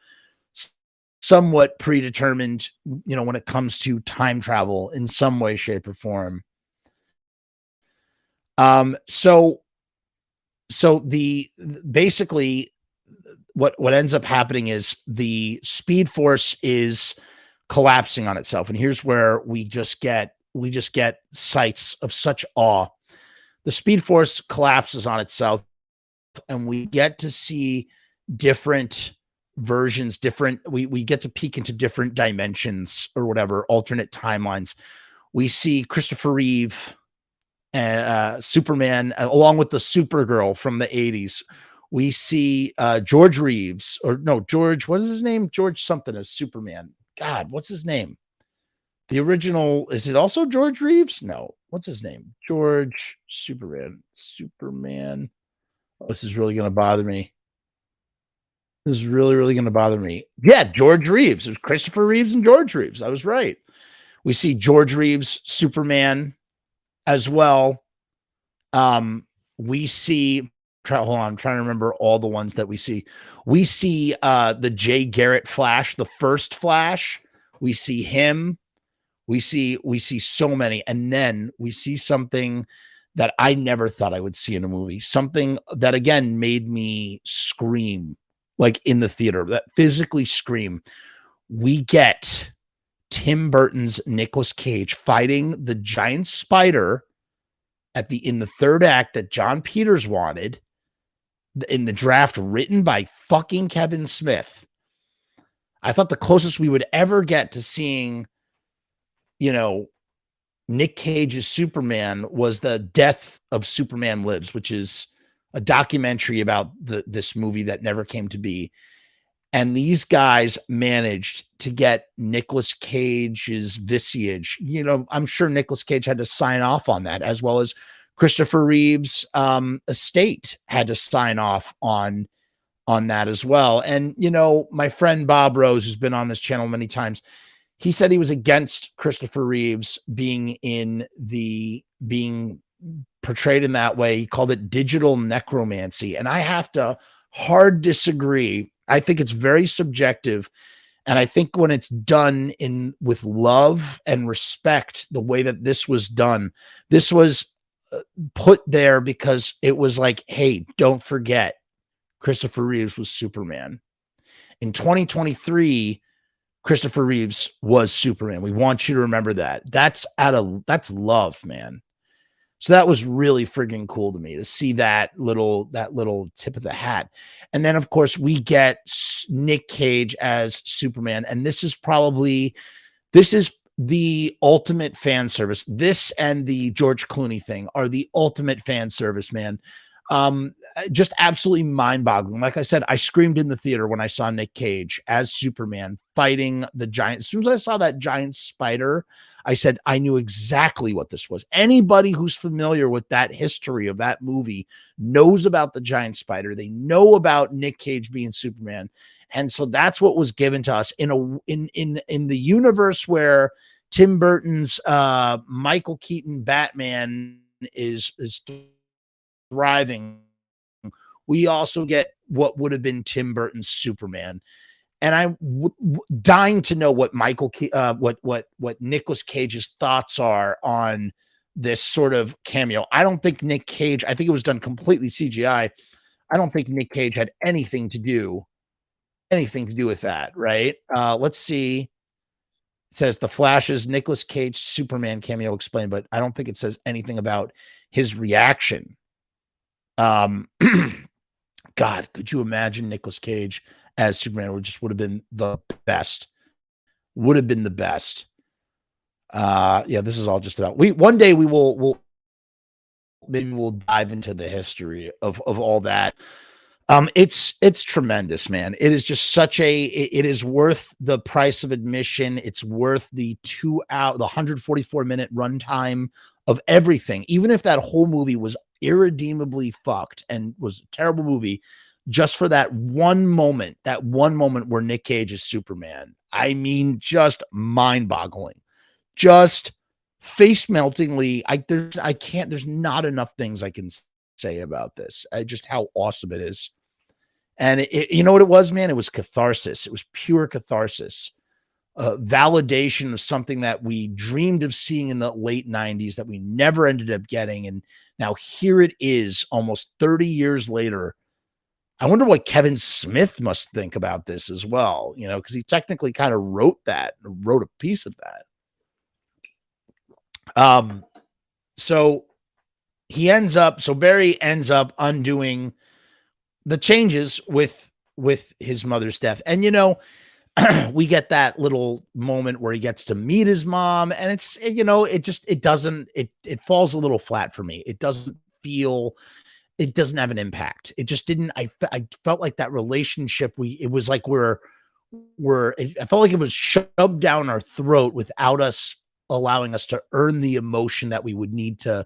somewhat predetermined, when it comes to time travel in some way, shape, or form. So basically what ends up happening is the Speed Force is collapsing on itself. And here's where we just get sights of such awe. The Speed Force collapses on itself, and we get to see different versions, we get to peek into different dimensions or whatever, alternate timelines. We see Christopher Reeve, Superman, along with the Supergirl from the 80s. We see George Reeves, what is his name? George something as Superman. God, what's his name? The original, is it also George Reeves? No. What's his name? George Superman. Oh, this is really going to bother me. Yeah, George Reeves. It was Christopher Reeves and George Reeves. I was right. We see George Reeves, Superman, as well. We see, hold on, I'm trying to remember all the ones that we see. We see the Jay Garrett Flash, the first Flash. We see him. We see so many. And then we see something that I never thought I would see in a movie. Something that, again, made me scream, like in the theater, that physically scream. We get Tim Burton's Nicolas Cage fighting the giant spider in the third act that John Peters wanted in the draft written by fucking Kevin Smith. I thought the closest we would ever get to seeing, Nick Cage's Superman was the Death of Superman Lives, which is a documentary about this movie that never came to be. And these guys managed to get Nicolas Cage's visage. I'm sure Nicolas Cage had to sign off on that, as well as Christopher Reeve's estate had to sign off on that as well. And, my friend Bob Rose, who's been on this channel many times, he said he was against Christopher Reeves being portrayed in that way. He called it digital necromancy. And I have to hard disagree. I think it's very subjective. And I think when it's done with love and respect, the way that this was done, this was put there because it was like, hey, don't forget, Christopher Reeves was Superman. In 2023, Christopher Reeves was Superman. We want you to remember that. That's love, man. So that was really friggin' cool to me to see that little tip of the hat. And then, of course, we get Nick Cage as Superman. And this is the ultimate fan service. This and the George Clooney thing are the ultimate fan service, man. Just absolutely mind-boggling. Like I said, I screamed in the theater when I saw Nick Cage as Superman fighting the giant. As soon as I saw that giant spider, I said, I knew exactly what this was. Anybody who's familiar with that history of that movie knows about the giant spider. They know about Nick Cage being Superman. And so that's what was given to us in the universe where Tim Burton's Michael Keaton Batman is thriving. We also get what would have been Tim Burton's Superman. And I'm dying to know what what Nicolas Cage's thoughts are on this sort of cameo. I don't think Nick Cage, I think it was done completely CGI. I don't think Nick Cage had anything to do with that, right? Let's see. It says the Flash's Nicolas Cage Superman cameo explained, but I don't think it says anything about his reaction. God, could you imagine Nicolas Cage as Superman? Would have been the best. Would have been the best. Yeah, this is all just about one day we'll dive into the history of all that. It's tremendous, man. It is just it is worth the price of admission. It's worth the 144-minute runtime of everything. Even if that whole movie was irredeemably fucked and was a terrible movie, just for that one moment where Nick Cage is Superman. I mean, just mind-boggling. Just face-meltingly. There's not enough things I can say about this. Just how awesome it is. And you know what it was, man? It was catharsis. It was pure catharsis. Validation of something that we dreamed of seeing in the late 90s that we never ended up getting. And now here it is almost 30 years later. I wonder what Kevin Smith must think about this as well, because he technically kind of wrote a piece of that. So Barry ends up undoing the changes with his mother's death. And, we get that little moment where he gets to meet his mom, and it falls a little flat for me. It doesn't have an impact. It just didn't. I felt like that relationship. I felt like it was shoved down our throat without us allowing us to earn the emotion that we would need to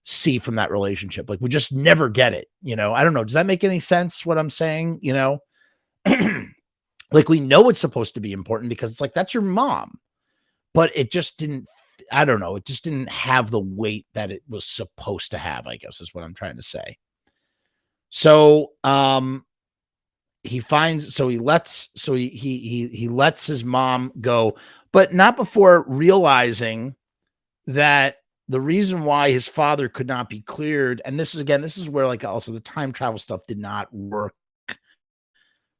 see from that relationship. Like we just never get it. I don't know. Does that make any sense? What I'm saying, like we know it's supposed to be important because it's like, that's your mom, but it just didn't, I don't know. It just didn't have the weight that it was supposed to have, I guess is what I'm trying to say. So, he lets his mom go, but not before realizing that the reason why his father could not be cleared. And this is where like also the time travel stuff did not work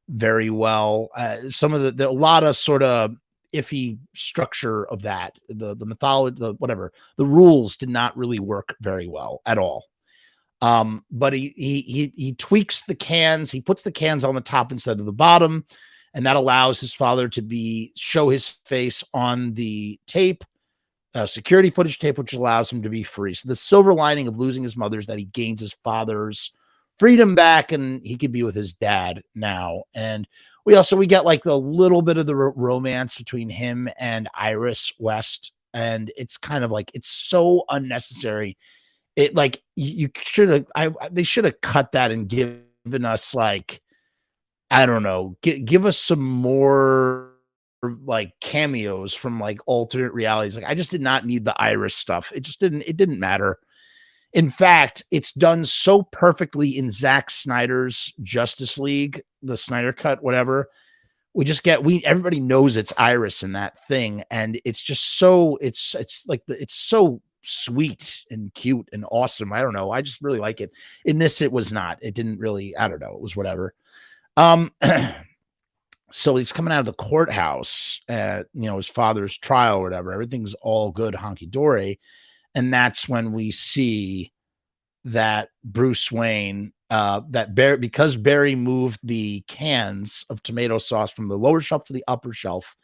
very well. Some of a lot of sort of iffy structure of that, the mythology, the rules did not really work very well at all. But he tweaks the cans. He puts the cans on the top instead of the bottom, and that allows his father to show his face on the tape, security footage tape, which allows him to be free. So the silver lining of losing his mother is that he gains his father's freedom back, and he could be with his dad now. And we get like a little bit of the romance between him and Iris West, and it's kind of like it's so unnecessary. It like they should have cut that and given us like, I don't know, give us some more like cameos from like alternate realities. Like I just did not need the Iris stuff. It didn't matter. In fact, it's done so perfectly in Zack Snyder's Justice League, the Snyder cut, whatever. Everybody knows it's Iris in that thing, and it's just so it's so sweet and cute and awesome. I don't know. I just really like it. In this, it was not. It didn't really. I don't know. It was whatever. So he's coming out of the courthouse at his father's trial or whatever. Everything's all good, honky dory, and that's when we see that Bruce Wayne. Because Barry moved the cans of tomato sauce from the lower shelf to the upper shelf,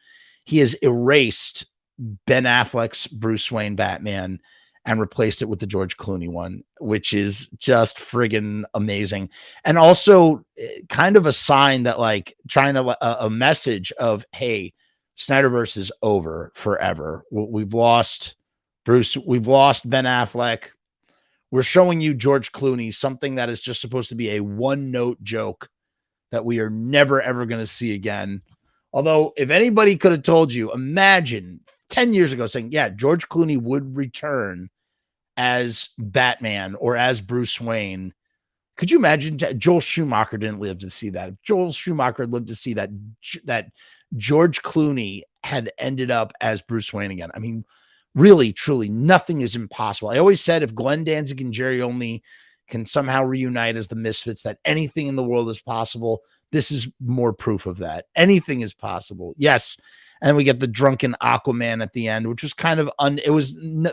he has erased Ben Affleck's Bruce Wayne Batman and replaced it with the George Clooney one, which is just friggin' amazing. And also kind of a sign that a message of, hey, Snyderverse is over forever. We've lost Bruce. We've lost Ben Affleck. We're showing you George Clooney, something that is just supposed to be a one-note joke that we are never, ever going to see again. Although, if anybody could have told you, imagine 10 years ago saying, yeah, George Clooney would return as Batman or as Bruce Wayne. Could you imagine? Joel Schumacher didn't live to see that. If Joel Schumacher lived to see that George Clooney had ended up as Bruce Wayne again. I mean, really, truly, nothing is impossible. I always said if Glenn Danzig and Jerry Only can somehow reunite as the Misfits, that anything in the world is possible. This is more proof of that. Anything is possible. Yes. And we get the drunken Aquaman at the end, which was kind of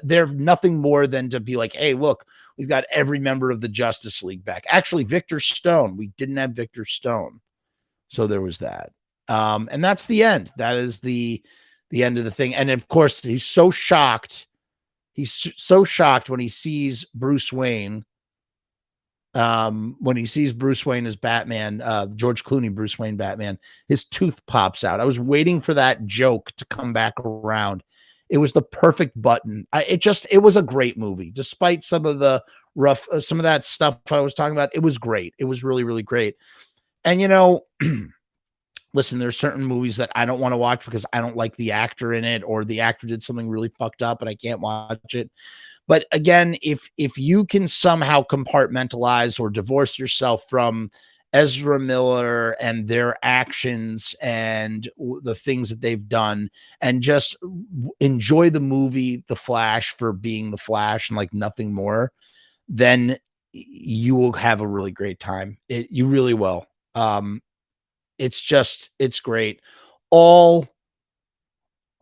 there nothing more than to be like, hey, look, we've got every member of the Justice League back. Actually, Victor Stone. We didn't have Victor Stone. So there was that. And that's the end. That is the end of the thing. And of course, he's so shocked. He's so shocked when he sees Bruce Wayne. When he sees Bruce Wayne as Batman, George Clooney, Bruce Wayne Batman, his tooth pops out. I was waiting for that joke to come back around. It was the perfect button. It was a great movie, despite some of the some of that stuff I was talking about. It was great. It was really, really great. And listen, there's certain movies that I don't want to watch because I don't like the actor in it, or the actor did something really fucked up and I can't watch it. But again, if you can somehow compartmentalize or divorce yourself from Ezra Miller and their actions and the things that they've done, and just enjoy the movie The Flash for being The Flash and like nothing more, then you will have a really great time. You really will. It's great. All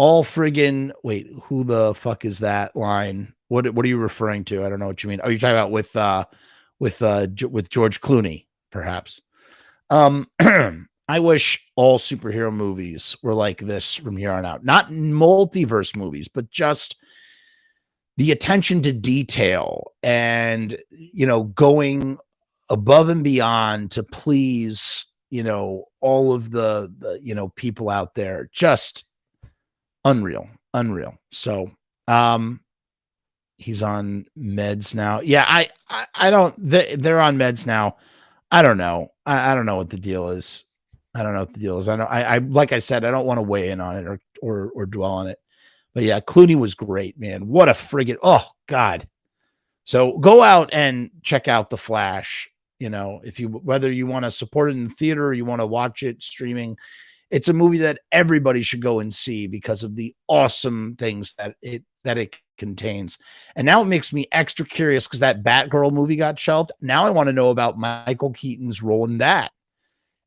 friggin' wait, who the fuck is that line? What are you referring to? I don't know what you mean. Oh, you're talking about with George Clooney, perhaps. I wish all superhero movies were like this from here on out. Not multiverse movies, but just the attention to detail and going above and beyond to please all of the people out there. Just unreal. So he's on meds now. Yeah, I don't, they're on meds now. I don't know. I don't know what the deal is. I know I like I said, I don't want to weigh in on it or dwell on it. But yeah, Clooney was great, man. What a friggin', oh God. So go out and check out The Flash. Whether you want to support it in the theater or you want to watch it streaming, it's a movie that everybody should go and see because of the awesome things that it contains. And now it makes me extra curious because that Batgirl movie got shelved. Now I want to know about Michael Keaton's role in that.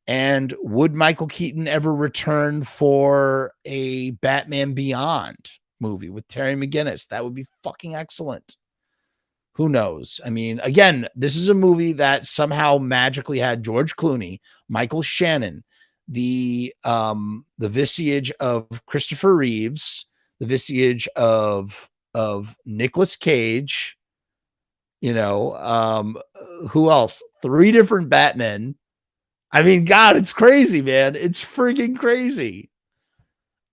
And would Michael Keaton ever return for a Batman Beyond movie with Terry McGinnis? That would be fucking excellent. Who knows? I mean, again, this is a movie that somehow magically had George Clooney, Michael Shannon, the visage of Christopher Reeves, the visage of Nicolas Cage, who else? 3 different Batmen. I mean, God, it's crazy, man. It's freaking crazy.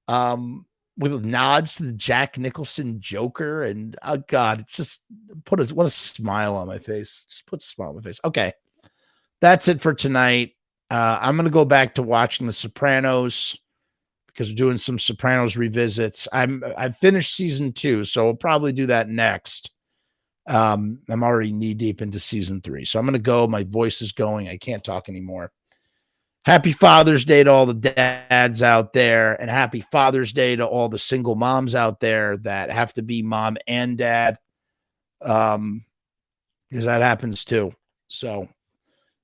With nods to the Jack Nicholson Joker, and oh God, it's just what a smile on my face. Just put a smile on my face. Okay, that's it for tonight. I'm gonna go back to watching The Sopranos because we're doing some Sopranos revisits. I've finished season 2, so we'll probably do that next. I'm already knee deep into season 3. So I'm going to go. My voice is going. I can't talk anymore. Happy Father's Day to all the dads out there, and happy Father's Day to all the single moms out there that have to be mom and dad. Because that happens too. So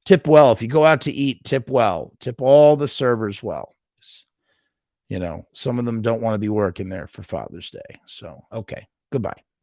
tip well. If you go out to eat, tip well. Tip all the servers well. You know, some of them don't want to be working there for Father's Day. So, okay. Goodbye.